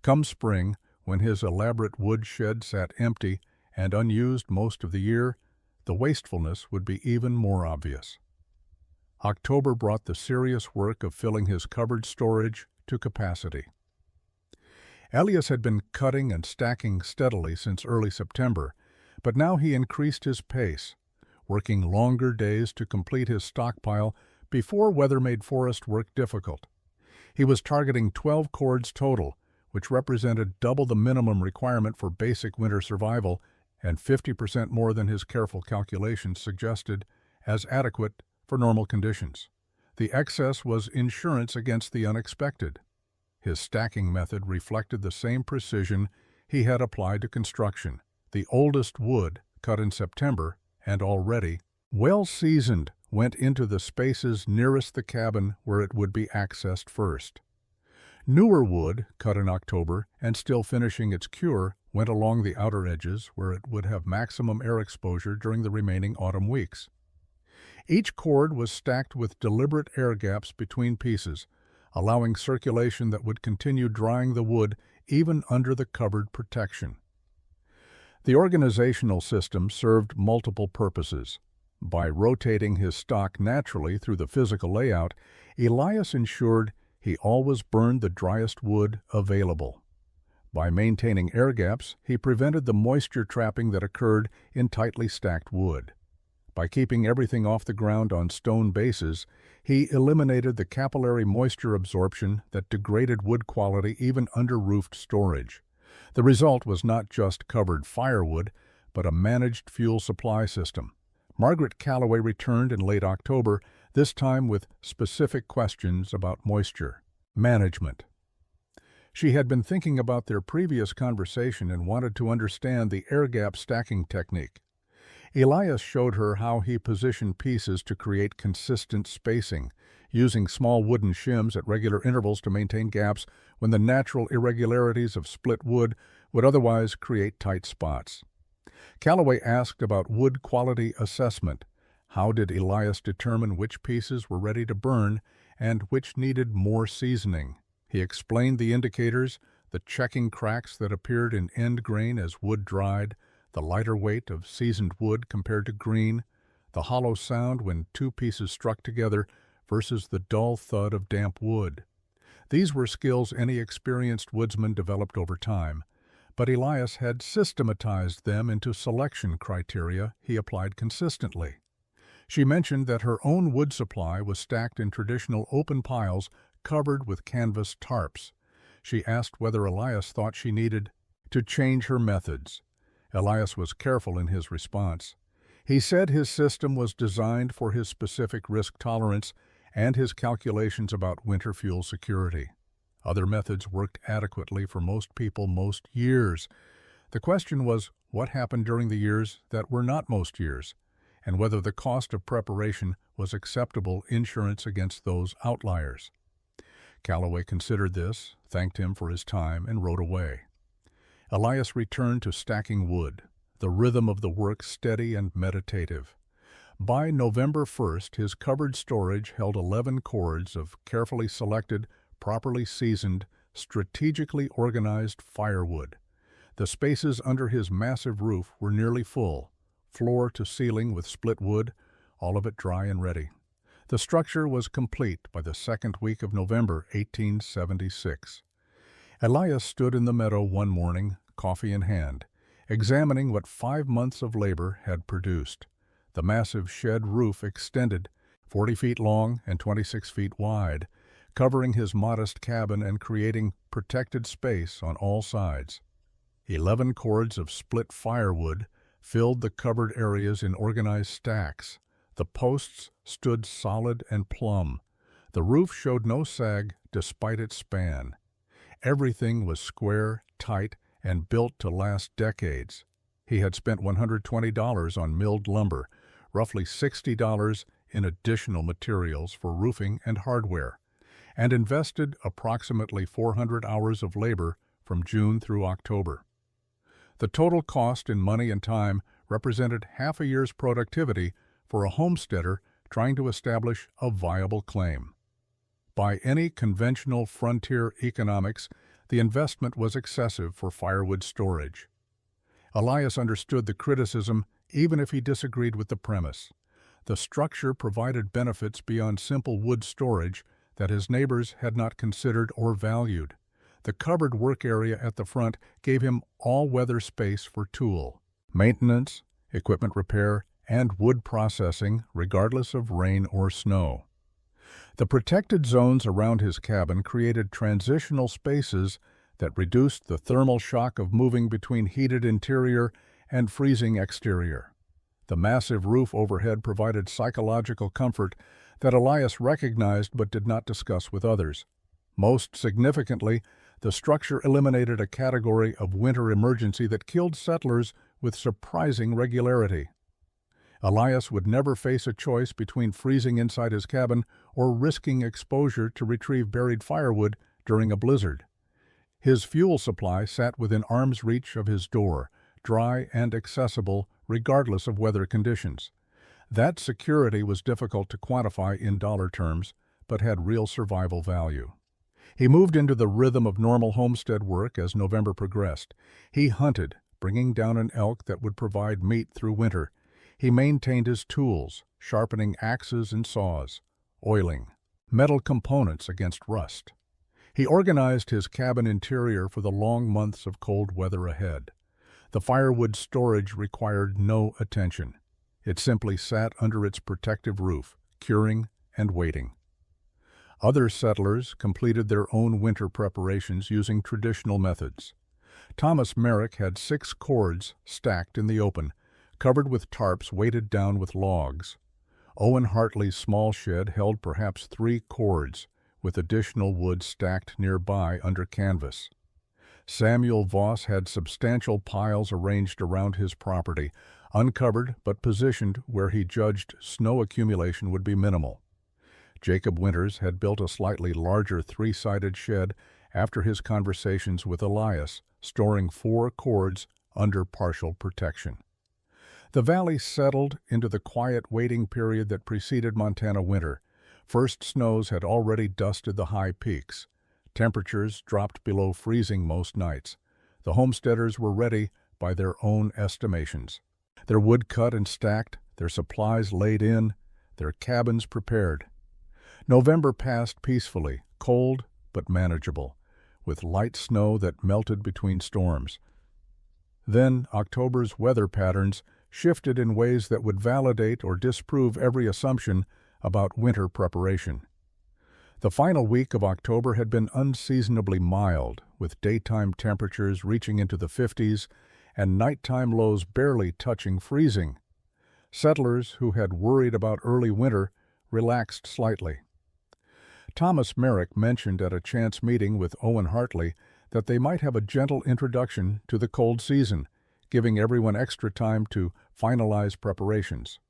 Come spring, when his elaborate wood shed sat empty and unused most of the year, the wastefulness would be even more obvious. October brought the serious work of filling his cupboard storage to capacity. Elias had been cutting and stacking steadily since early September, but now he increased his pace, working longer days to complete his stockpile before weather made forest work difficult. He was targeting 12 cords total, which represented double the minimum requirement for basic winter survival and 50% more than his careful calculations suggested as adequate for normal conditions. The excess was insurance against the unexpected. His stacking method reflected the same precision he had applied to construction. The oldest wood, cut in September and already well-seasoned, went into the spaces nearest the cabin where it would be accessed first. Newer wood, cut in October and still finishing its cure, went along the outer edges where it would have maximum air exposure during the remaining autumn weeks. Each cord was stacked with deliberate air gaps between pieces, allowing circulation that would continue drying the wood even under the covered protection. The organizational system served multiple purposes. By rotating his stock naturally through the physical layout, Elias ensured he always burned the driest wood available. By maintaining air gaps, he prevented the moisture trapping that occurred in tightly stacked wood. By keeping everything off the ground on stone bases, he eliminated the capillary moisture absorption that degraded wood quality even under roofed storage. The result was not just covered firewood, but a managed fuel supply system. Margaret Calloway returned in late October, this time with specific questions about moisture management. She had been thinking about their previous conversation and wanted to understand the air gap stacking technique. Elias showed her how he positioned pieces to create consistent spacing, using small wooden shims at regular intervals to maintain gaps when the natural irregularities of split wood would otherwise create tight spots. Calloway asked about wood quality assessment. How did Elias determine which pieces were ready to burn and which needed more seasoning? He explained the indicators, the checking cracks that appeared in end grain as wood dried, the lighter weight of seasoned wood compared to green, the hollow sound when two pieces struck together versus the dull thud of damp wood. These were skills any experienced woodsman developed over time, but Elias had systematized them into selection criteria he applied consistently. She mentioned that her own wood supply was stacked in traditional open piles covered with canvas tarps. She asked whether Elias thought she needed to change her methods. Elias was careful in his response. He said his system was designed for his specific risk tolerance and his calculations about winter fuel security. Other methods worked adequately for most people most years. The question was what happened during the years that were not most years, and whether the cost of preparation was acceptable insurance against those outliers. Calloway considered this, thanked him for his time, and rode away. Elias returned to stacking wood, the rhythm of the work steady and meditative. By November 1st, his cupboard storage held 11 cords of carefully selected, properly seasoned, strategically organized firewood. The spaces under his massive roof were nearly full, floor to ceiling with split wood, all of it dry and ready. The structure was complete by the second week of November, 1876. Elias stood in the meadow one morning, coffee in hand, examining what 5 months of labor had produced. The massive shed roof extended, 40 feet long and 26 feet wide, covering his modest cabin and creating protected space on all sides. 11 cords of split firewood filled the covered areas in organized stacks. The posts stood solid and plumb. The roof showed no sag despite its span. Everything was square, tight, and built to last decades. He had spent $120 on milled lumber, roughly $60 in additional materials for roofing and hardware, and invested approximately 400 hours of labor from June through October. The total cost in money and time represented half a year's productivity for a homesteader trying to establish a viable claim. By any conventional frontier economics, the investment was excessive for firewood storage. Elias understood the criticism even if he disagreed with the premise. The structure provided benefits beyond simple wood storage that his neighbors had not considered or valued. The covered work area at the front gave him all-weather space for tool, maintenance, equipment repair, and wood processing regardless of rain or snow. The protected zones around his cabin created transitional spaces that reduced the thermal shock of moving between heated interior and freezing exterior. The massive roof overhead provided psychological comfort that Elias recognized but did not discuss with others. Most significantly, the structure eliminated a category of winter emergency that killed settlers with surprising regularity. Elias would never face a choice between freezing inside his cabin or risking exposure to retrieve buried firewood during a blizzard. His fuel supply sat within arm's reach of his door, dry and accessible regardless of weather conditions. That security was difficult to quantify in dollar terms, but had real survival value. He moved into the rhythm of normal homestead work as November progressed. He hunted, bringing down an elk that would provide meat through winter. He maintained his tools, sharpening axes and saws, oiling metal components against rust. He organized his cabin interior for the long months of cold weather ahead. The firewood storage required no attention. It simply sat under its protective roof, curing and waiting. Other settlers completed their own winter preparations using traditional methods. Thomas Merrick had 6 cords stacked in the open, covered with tarps weighted down with logs. Owen Hartley's small shed held perhaps 3 cords, with additional wood stacked nearby under canvas. Samuel Voss had substantial piles arranged around his property, uncovered but positioned where he judged snow accumulation would be minimal. Jacob Winters had built a slightly larger 3-sided shed after his conversations with Elias, storing 4 cords under partial protection. The valley settled into the quiet waiting period that preceded Montana winter. First snows had already dusted the high peaks. Temperatures dropped below freezing most nights. The homesteaders were ready by their own estimations. Their wood cut and stacked, their supplies laid in, their cabins prepared. November passed peacefully, cold but manageable, with light snow that melted between storms. Then October's weather patterns shifted in ways that would validate or disprove every assumption about winter preparation. The final week of October had been unseasonably mild, with daytime temperatures reaching into the 50s and nighttime lows barely touching freezing. Settlers who had worried about early winter relaxed slightly. Thomas Merrick mentioned at a chance meeting with Owen Hartley that they might have a gentle introduction to the cold season, giving everyone extra time to finalize preparations.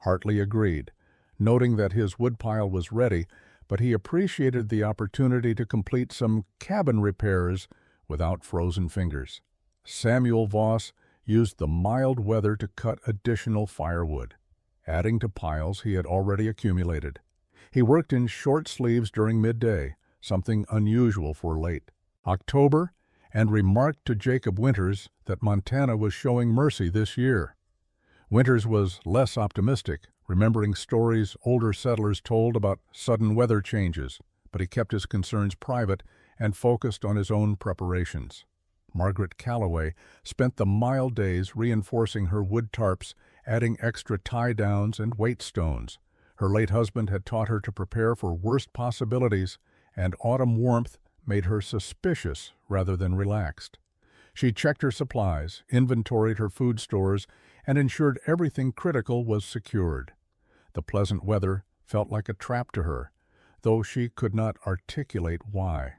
Hartley agreed, noting that his woodpile was ready, but he appreciated the opportunity to complete some cabin repairs without frozen fingers. Samuel Voss used the mild weather to cut additional firewood, adding to piles he had already accumulated. He worked in short sleeves during midday, something unusual for late October, and remarked to Jacob Winters that Montana was showing mercy this year. Winters was less optimistic, remembering stories older settlers told about sudden weather changes, but he kept his concerns private and focused on his own preparations. Margaret Calloway spent the mild days reinforcing her wood tarps, adding extra tie-downs and weight stones. Her late husband had taught her to prepare for worst possibilities, and autumn warmth made her suspicious rather than relaxed. She checked her supplies, inventoried her food stores, and ensured everything critical was secured. The pleasant weather felt like a trap to her, though she could not articulate why.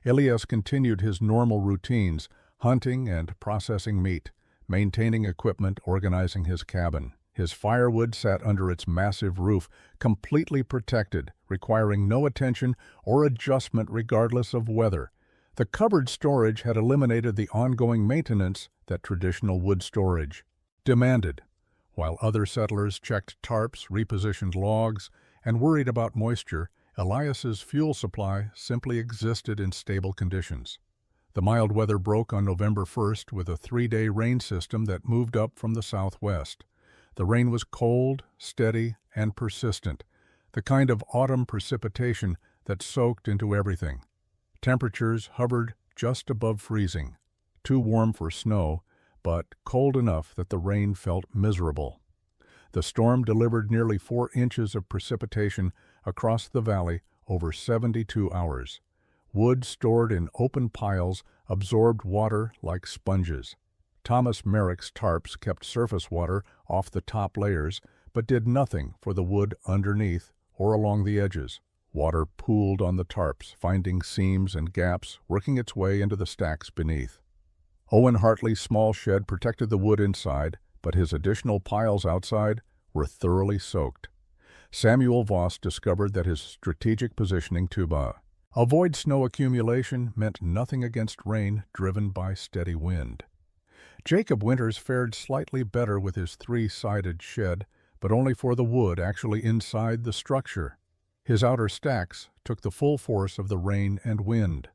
Elias continued his normal routines, hunting and processing meat, maintaining equipment, organizing his cabin. His firewood sat under its massive roof, completely protected, requiring no attention or adjustment regardless of weather. The cupboard storage had eliminated the ongoing maintenance that traditional wood storage demanded. While other settlers checked tarps, repositioned logs, and worried about moisture, Elias's fuel supply simply existed in stable conditions. The mild weather broke on November 1st with a 3-day rain system that moved up from the southwest. The rain was cold, steady, and persistent, the kind of autumn precipitation that soaked into everything. Temperatures hovered just above freezing, too warm for snow, but cold enough that the rain felt miserable. The storm delivered nearly 4 inches of precipitation across the valley over 72 hours. Wood stored in open piles absorbed water like sponges. Thomas Merrick's tarps kept surface water off the top layers, but did nothing for the wood underneath or along the edges. Water pooled on the tarps, finding seams and gaps, working its way into the stacks beneath. Owen Hartley's small shed protected the wood inside, but his additional piles outside were thoroughly soaked. Samuel Voss discovered that his strategic positioning to avoid snow accumulation meant nothing against rain driven by steady wind. Jacob Winters fared slightly better with his 3-sided shed, but only for the wood actually inside the structure. His outer stacks took the full force of the rain and wind.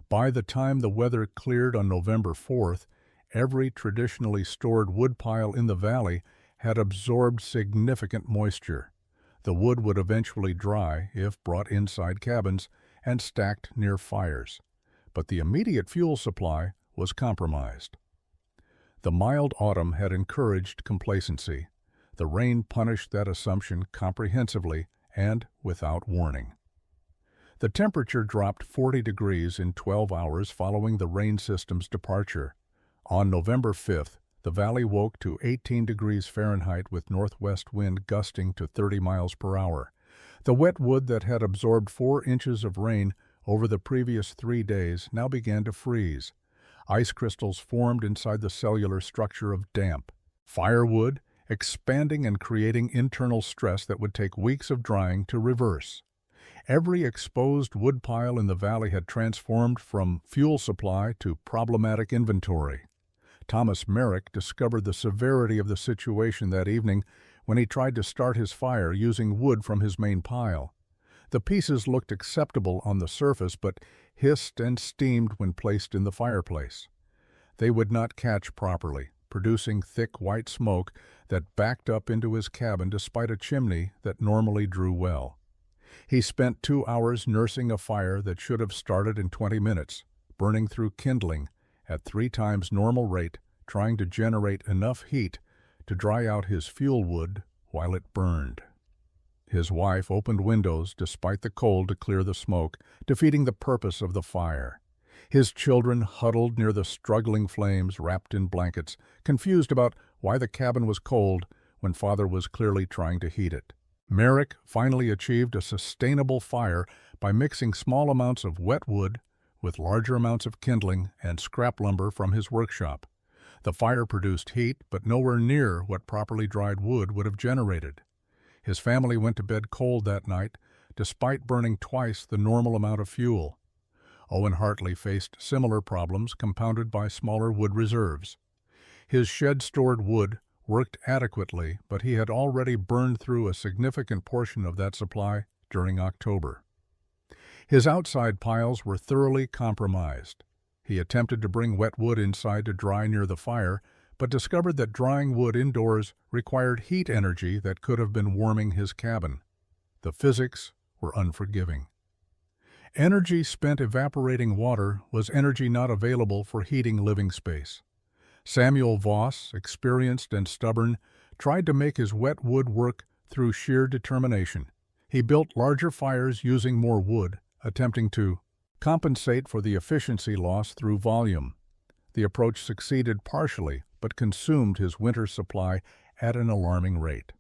By the time the weather cleared on November 4th, every traditionally stored woodpile in the valley had absorbed significant moisture. The wood would eventually dry if brought inside cabins and stacked near fires, but the immediate fuel supply was compromised. The mild autumn had encouraged complacency. The rain punished that assumption comprehensively and without warning. The temperature dropped 40 degrees in 12 hours following the rain system's departure. On November 5th, the valley woke to 18 degrees Fahrenheit with northwest wind gusting to 30 miles per hour. The wet wood that had absorbed 4 inches of rain over the previous 3 days now began to freeze. Ice crystals formed inside the cellular structure of damp. Firewood, expanding and creating internal stress that would take weeks of drying to reverse. Every exposed woodpile in the valley had transformed from fuel supply to problematic inventory. Thomas Merrick discovered the severity of the situation that evening when he tried to start his fire using wood from his main pile. The pieces looked acceptable on the surface, but hissed and steamed when placed in the fireplace. They would not catch properly, producing thick white smoke that backed up into his cabin despite a chimney that normally drew well. He spent 2 hours nursing a fire that should have started in 20 minutes, burning through kindling at 3 times normal rate, trying to generate enough heat to dry out his fuel wood while it burned. His wife opened windows despite the cold to clear the smoke, defeating the purpose of the fire. His children huddled near the struggling flames, wrapped in blankets, confused about why the cabin was cold when father was clearly trying to heat it. Merrick finally achieved a sustainable fire by mixing small amounts of wet wood with larger amounts of kindling and scrap lumber from his workshop. The fire produced heat, but nowhere near what properly dried wood would have generated. His family went to bed cold that night, despite burning twice the normal amount of fuel. Owen Hartley faced similar problems compounded by smaller wood reserves. His shed-stored wood worked adequately, but he had already burned through a significant portion of that supply during October. His outside piles were thoroughly compromised. He attempted to bring wet wood inside to dry near the fire, but discovered that drying wood indoors required heat energy that could have been warming his cabin. The physics were unforgiving. Energy spent evaporating water was energy not available for heating living space. Samuel Voss, experienced and stubborn, tried to make his wet wood work through sheer determination. He built larger fires using more wood, attempting to compensate for the efficiency loss through volume. The approach succeeded partially, but consumed his winter supply at an alarming rate.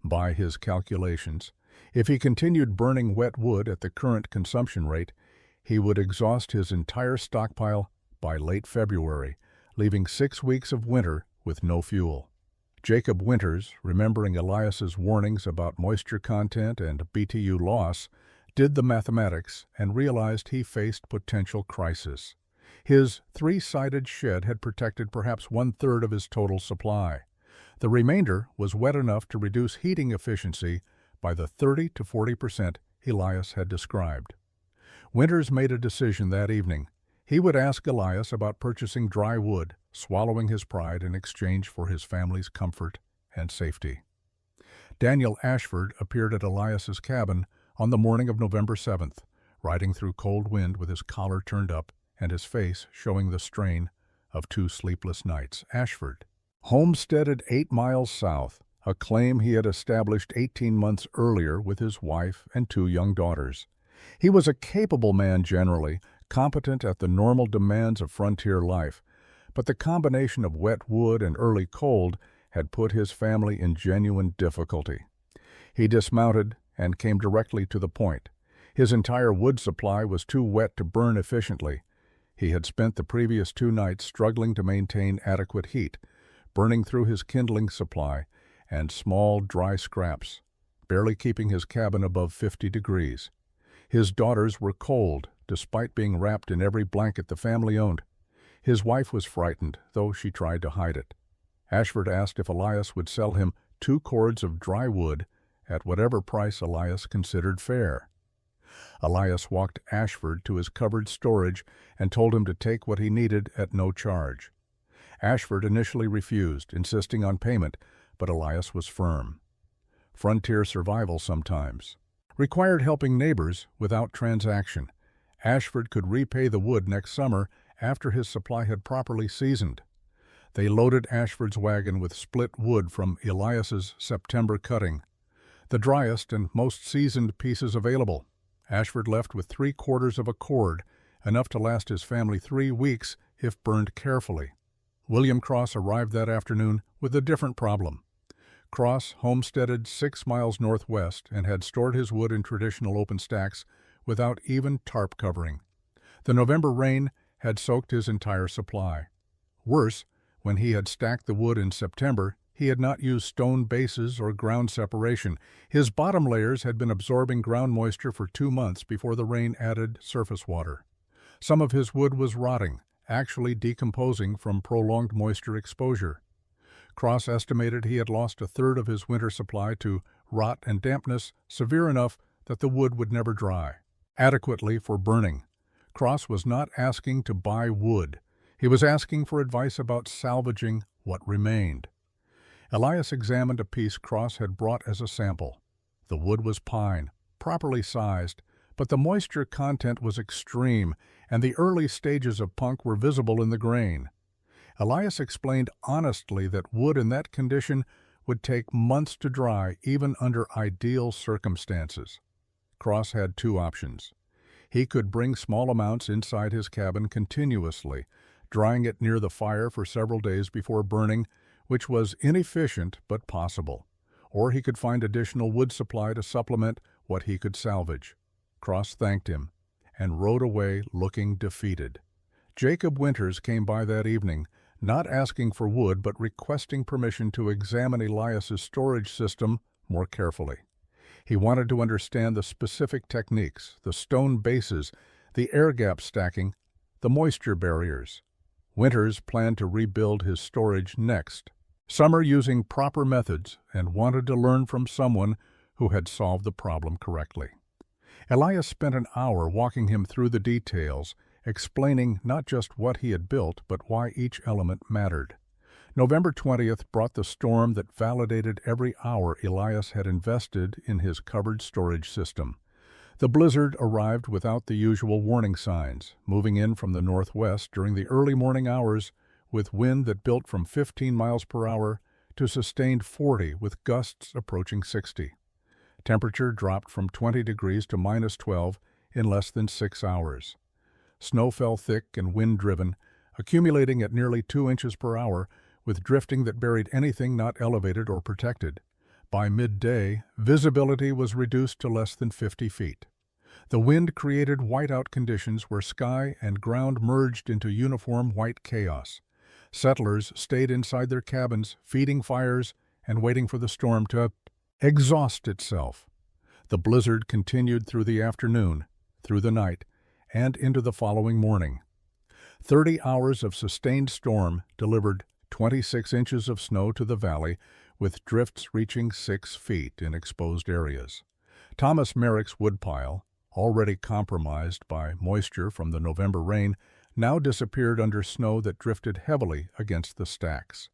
By his calculations, if he continued burning wet wood at the current consumption rate, he would exhaust his entire stockpile by late February, leaving 6 weeks of winter with no fuel. Jacob Winters, remembering Elias's warnings about moisture content and BTU loss, did the mathematics and realized he faced potential crisis. His 3-sided shed had protected perhaps 1/3 of his total supply. The remainder was wet enough to reduce heating efficiency by the 30 to 40% Elias had described. Winters made a decision that evening. He would ask Elias about purchasing dry wood, swallowing his pride in exchange for his family's comfort and safety. Daniel Ashford appeared at Elias's cabin on the morning of November 7th, riding through cold wind with his collar turned up and his face showing the strain of 2 sleepless nights. Ashford homesteaded 8 miles south, a claim he had established 18 months earlier with his wife and 2 young daughters. He was a capable man generally, competent at the normal demands of frontier life, but the combination of wet wood and early cold had put his family in genuine difficulty. He dismounted and came directly to the point. His entire wood supply was too wet to burn efficiently. He had spent the previous 2 nights struggling to maintain adequate heat, burning through his kindling supply and small, dry scraps, barely keeping his cabin above 50 degrees. His daughters were cold, despite being wrapped in every blanket the family owned. His wife was frightened, though she tried to hide it. Ashford asked if Elias would sell him 2 cords of dry wood at whatever price Elias considered fair. Elias walked Ashford to his covered storage and told him to take what he needed at no charge. Ashford initially refused, insisting on payment, but Elias was firm. Frontier survival sometimes required helping neighbors without transaction. Ashford could repay the wood next summer after his supply had properly seasoned. They loaded Ashford's wagon with split wood from Elias's September cutting, the driest and most seasoned pieces available. Ashford left with 3/4 of a cord, enough to last his family 3 weeks if burned carefully. William Cross arrived that afternoon with a different problem. Cross homesteaded 6 miles northwest and had stored his wood in traditional open stacks without even tarp covering. The November rain had soaked his entire supply. Worse, when he had stacked the wood in September, he had not used stone bases or ground separation. His bottom layers had been absorbing ground moisture for 2 months before the rain added surface water. Some of his wood was rotting, actually decomposing from prolonged moisture exposure. Cross estimated he had lost 1/3 of his winter supply to rot and dampness severe enough that the wood would never dry adequately for burning. Cross was not asking to buy wood. He was asking for advice about salvaging what remained. Elias examined a piece Cross had brought as a sample. The wood was pine, properly sized, but the moisture content was extreme, and the early stages of punk were visible in the grain. Elias explained honestly that wood in that condition would take months to dry, even under ideal circumstances. Cross had 2 options. He could bring small amounts inside his cabin continuously, drying it near the fire for several days before burning, which was inefficient but possible. or he could find additional wood supply to supplement what he could salvage. Cross thanked him and rode away looking defeated. Jacob Winters came by that evening, not asking for wood but requesting permission to examine Elias's storage system more carefully. He wanted to understand the specific techniques, the stone bases, the air gap stacking, the moisture barriers. Winters planned to rebuild his storage next, summer using proper methods, and wanted to learn from someone who had solved the problem correctly. Elias spent an hour walking him through the details, explaining not just what he had built, but why each element mattered. November 20th brought the storm that validated every hour Elias had invested in his covered storage system. The blizzard arrived without the usual warning signs, moving in from the northwest during the early morning hours with wind that built from 15 miles per hour to sustained 40 with gusts approaching 60. Temperature dropped from 20 degrees to -12 in less than 6 hours. Snow fell thick and wind-driven, accumulating at nearly 2 inches per hour, with drifting that buried anything not elevated or protected. By midday, visibility was reduced to less than 50 feet. The wind created whiteout conditions where sky and ground merged into uniform white chaos. Settlers stayed inside their cabins, feeding fires and waiting for the storm to exhaust itself. The blizzard continued through the afternoon, through the night, and into the following morning. 30 hours of sustained storm delivered 26 inches of snow to the valley, with drifts reaching 6 feet in exposed areas. Thomas Merrick's woodpile, already compromised by moisture from the November rain, now disappeared under snow that drifted heavily against the stacks.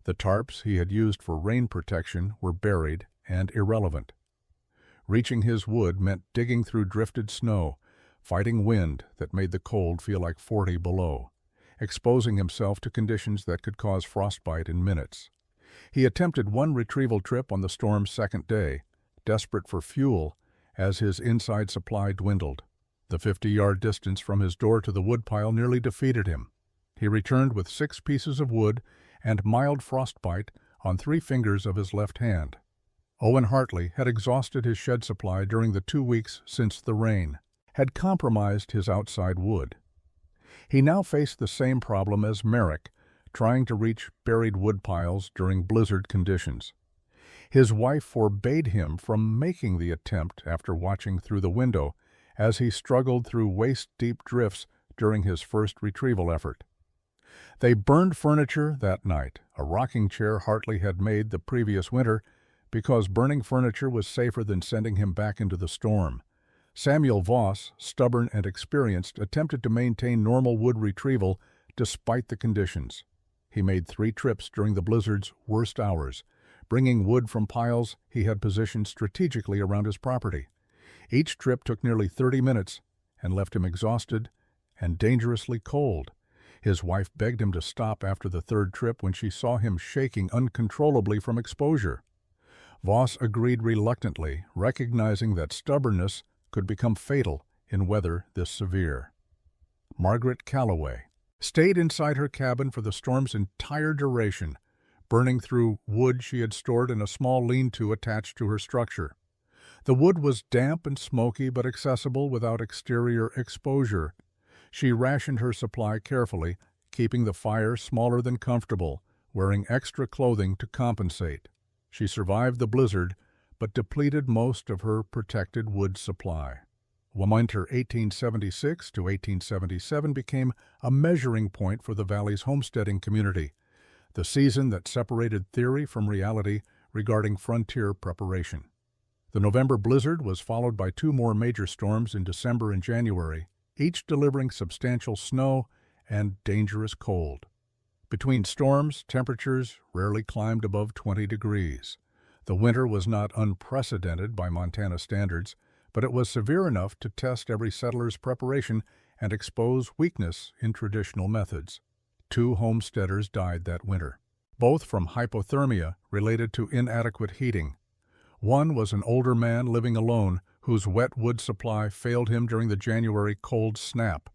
The tarps he had used for rain protection were buried and irrelevant. Reaching his wood meant digging through drifted snow, fighting wind that made the cold feel like 40 below, exposing himself to conditions that could cause frostbite in minutes. He attempted one retrieval trip on the storm's second day, desperate for fuel as his inside supply dwindled. The 50-yard distance from his door to the woodpile nearly defeated him. He returned with 6 pieces of wood and mild frostbite on 3 fingers of his left hand. Owen Hartley had exhausted his shed supply during the 2 weeks since the rain, had compromised his outside wood. He now faced the same problem as Merrick, trying to reach buried woodpiles during blizzard conditions. His wife forbade him from making the attempt after watching through the window as he struggled through waist-deep drifts during his first retrieval effort. They burned furniture that night, a rocking chair Hartley had made the previous winter, because burning furniture was safer than sending him back into the storm. Samuel Voss, stubborn and experienced, attempted to maintain normal wood retrieval despite the conditions. He made 3 trips during the blizzard's worst hours, bringing wood from piles he had positioned strategically around his property. Each trip took nearly 30 minutes and left him exhausted and dangerously cold. His wife begged him to stop after the 3rd trip when she saw him shaking uncontrollably from exposure. Voss agreed reluctantly, recognizing that stubbornness could become fatal in weather this severe. Margaret Calloway stayed inside her cabin for the storm's entire duration, burning through wood she had stored in a small lean-to attached to her structure. The wood was damp and smoky but accessible without exterior exposure. She rationed her supply carefully, keeping the fire smaller than comfortable, wearing extra clothing to compensate. She survived the blizzard, but depleted most of her protected wood supply. Winter 1876 to 1877 became a measuring point for the valley's homesteading community, the season that separated theory from reality regarding frontier preparation. The November blizzard was followed by 2 more major storms in December and January, each delivering substantial snow and dangerous cold. Between storms, temperatures rarely climbed above 20 degrees. The winter was not unprecedented by Montana standards, but it was severe enough to test every settler's preparation and expose weakness in traditional methods. 2 homesteaders died that winter, both from hypothermia related to inadequate heating. One was an older man living alone whose wet wood supply failed him during the January cold snap.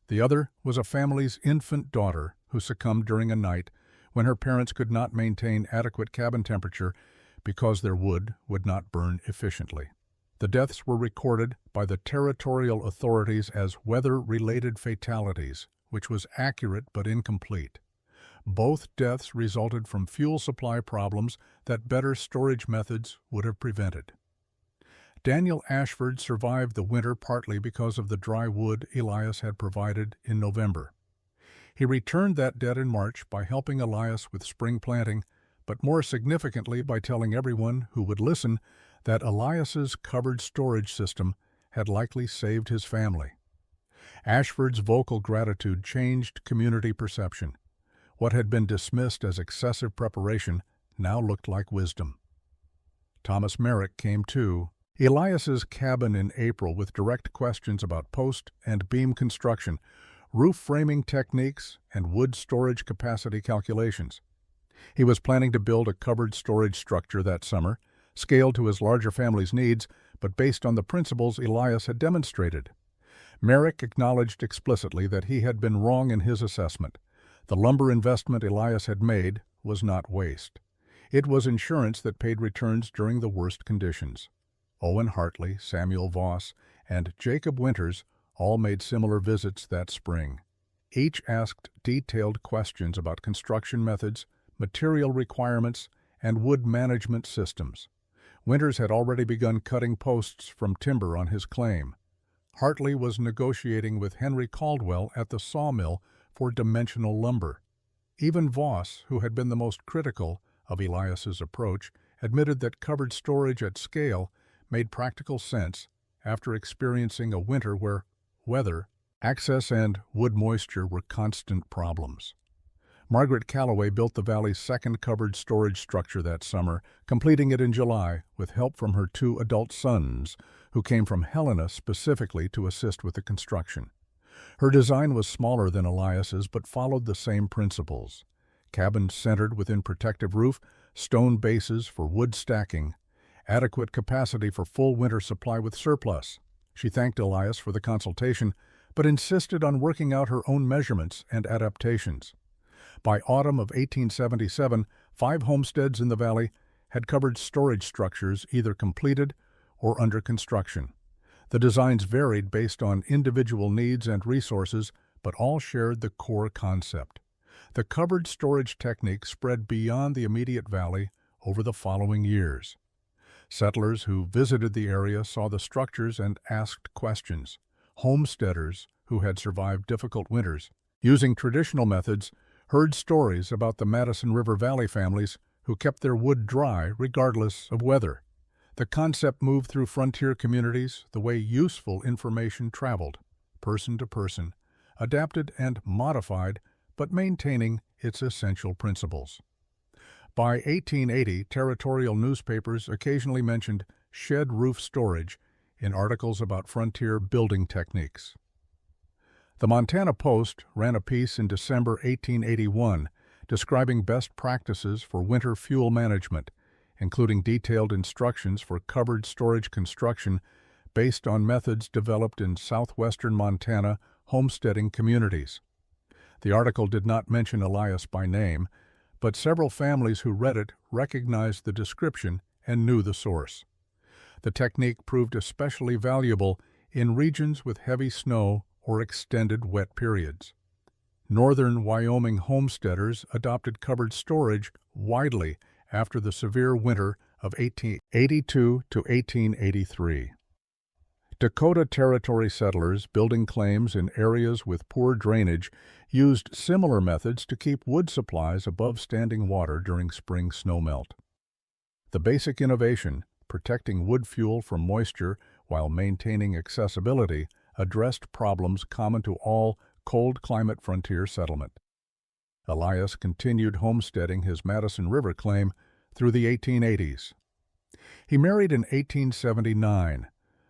The other was a family's infant daughter who succumbed during a night when her parents could not maintain adequate cabin temperature because their wood would not burn efficiently. The deaths were recorded by the territorial authorities as weather-related fatalities, which was accurate but incomplete. Both deaths resulted from fuel supply problems that better storage methods would have prevented. Daniel Ashford survived the winter partly because of the dry wood Elias had provided in November. He returned that debt in March by helping Elias with spring planting, but more significantly by telling everyone who would listen that Elias's covered storage system had likely saved his family. Ashford's vocal gratitude changed community perception. What had been dismissed as excessive preparation now looked like wisdom. Thomas Merrick came to Elias's cabin in April with direct questions about post and beam construction, roof framing techniques, and wood storage capacity calculations. He was planning to build a covered storage structure that summer, scaled to his larger family's needs, but based on the principles Elias had demonstrated. Merrick acknowledged explicitly that he had been wrong in his assessment. The lumber investment Elias had made was not waste. It was insurance that paid returns during the worst conditions. Owen Hartley, Samuel Voss, and Jacob Winters all made similar visits that spring. Each asked detailed questions about construction methods, material requirements, and wood management systems. Winters had already begun cutting posts from timber on his claim. Hartley was negotiating with Henry Caldwell at the sawmill for dimensional lumber. Even Voss, who had been the most critical of Elias's approach, admitted that covered storage at scale made practical sense after experiencing a winter where weather, access, and wood moisture were constant problems. Margaret Calloway built the valley's second covered storage structure that summer, completing it in July with help from her 2 adult sons, who came from Helena specifically to assist with the construction. Her design was smaller than Elias's but followed the same principles. Cabin centered within protective roof, stone bases for wood stacking, adequate capacity for full winter supply with surplus. She thanked Elias for the consultation, but insisted on working out her own measurements and adaptations. By autumn of 1877, 5 homesteads in the valley had covered storage structures either completed or under construction. The designs varied based on individual needs and resources, but all shared the core concept. The covered storage technique spread beyond the immediate valley over the following years. Settlers who visited the area saw the structures and asked questions. Homesteaders who had survived difficult winters, using traditional methods, heard stories about the Madison River Valley families who kept their wood dry regardless of weather. The concept moved through frontier communities the way useful information traveled, person to person, adapted and modified, but maintaining its essential principles. By 1880, territorial newspapers occasionally mentioned shed roof storage in articles about frontier building techniques. The Montana Post ran a piece in December 1881 describing best practices for winter fuel management, including detailed instructions for covered storage construction based on methods developed in southwestern Montana homesteading communities. The article did not mention Elias by name, but several families who read it recognized the description and knew the source. The technique proved especially valuable in regions with heavy snow or extended wet periods. Northern Wyoming homesteaders adopted covered storage widely after the severe winter of 1882 to 1883. Dakota Territory settlers building claims in areas with poor drainage used similar methods to keep wood supplies above standing water during spring snowmelt. The basic innovation, protecting wood fuel from moisture while maintaining accessibility, addressed problems common to all cold-climate frontier settlement. Elias continued homesteading his Madison River claim through the 1880s. He married in 1879,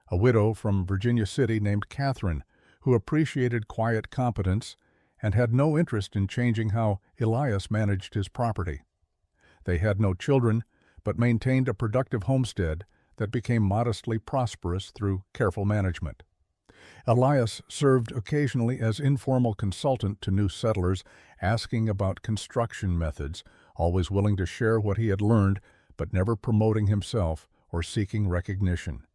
a widow from Virginia City named Catherine, who appreciated quiet competence and had no interest in changing how Elias managed his property. They had no children, but maintained a productive homestead that became modestly prosperous through careful management. Elias served occasionally as informal consultant to new settlers, asking about construction methods, always willing to share what he had learned, but never promoting himself or seeking recognition.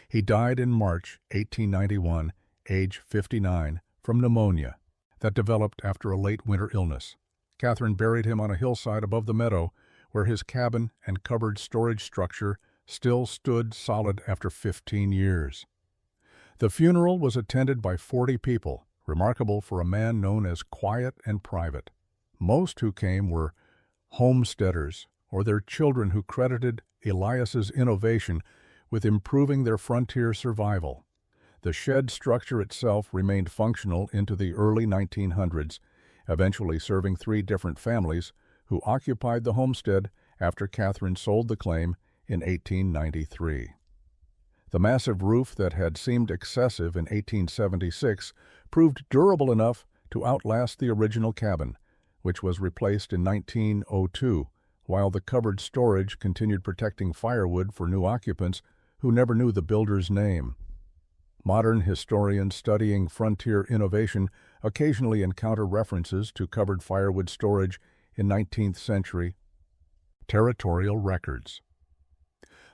He died in March 1891, age 59, from pneumonia that developed after a late winter illness. Catherine buried him on a hillside above the meadow, where his cabin and covered storage structure still stood solid after 15 years. The funeral was attended by 40 people, remarkable for a man known as quiet and private. Most who came were homesteaders or their children who credited Elias's innovation with improving their frontier survival. The shed structure itself remained functional into the early 1900s, eventually serving 3 different families who occupied the homestead after Catherine sold the claim in 1893. The massive roof that had seemed excessive in 1876 proved durable enough to outlast the original cabin, which was replaced in 1902, while the covered storage continued protecting firewood for new occupants who never knew the builder's name. Modern historians studying frontier innovation occasionally encounter references to covered firewood storage in 19th century territorial records.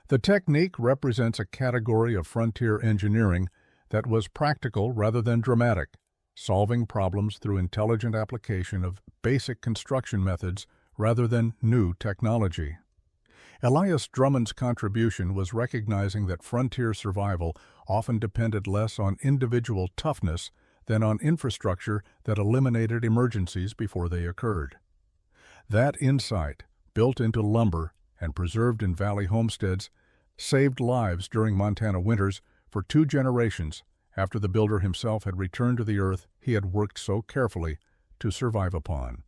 The technique represents a category of frontier engineering that was practical rather than dramatic, solving problems through intelligent application of basic construction methods rather than new technology. Elias Drummond's contribution was recognizing that frontier survival often depended less on individual toughness than on infrastructure that eliminated emergencies before they occurred. That insight, built into lumber and preserved in valley homesteads, saved lives during Montana winters for 2 generations after the builder himself had returned to the earth he had worked so carefully to survive upon.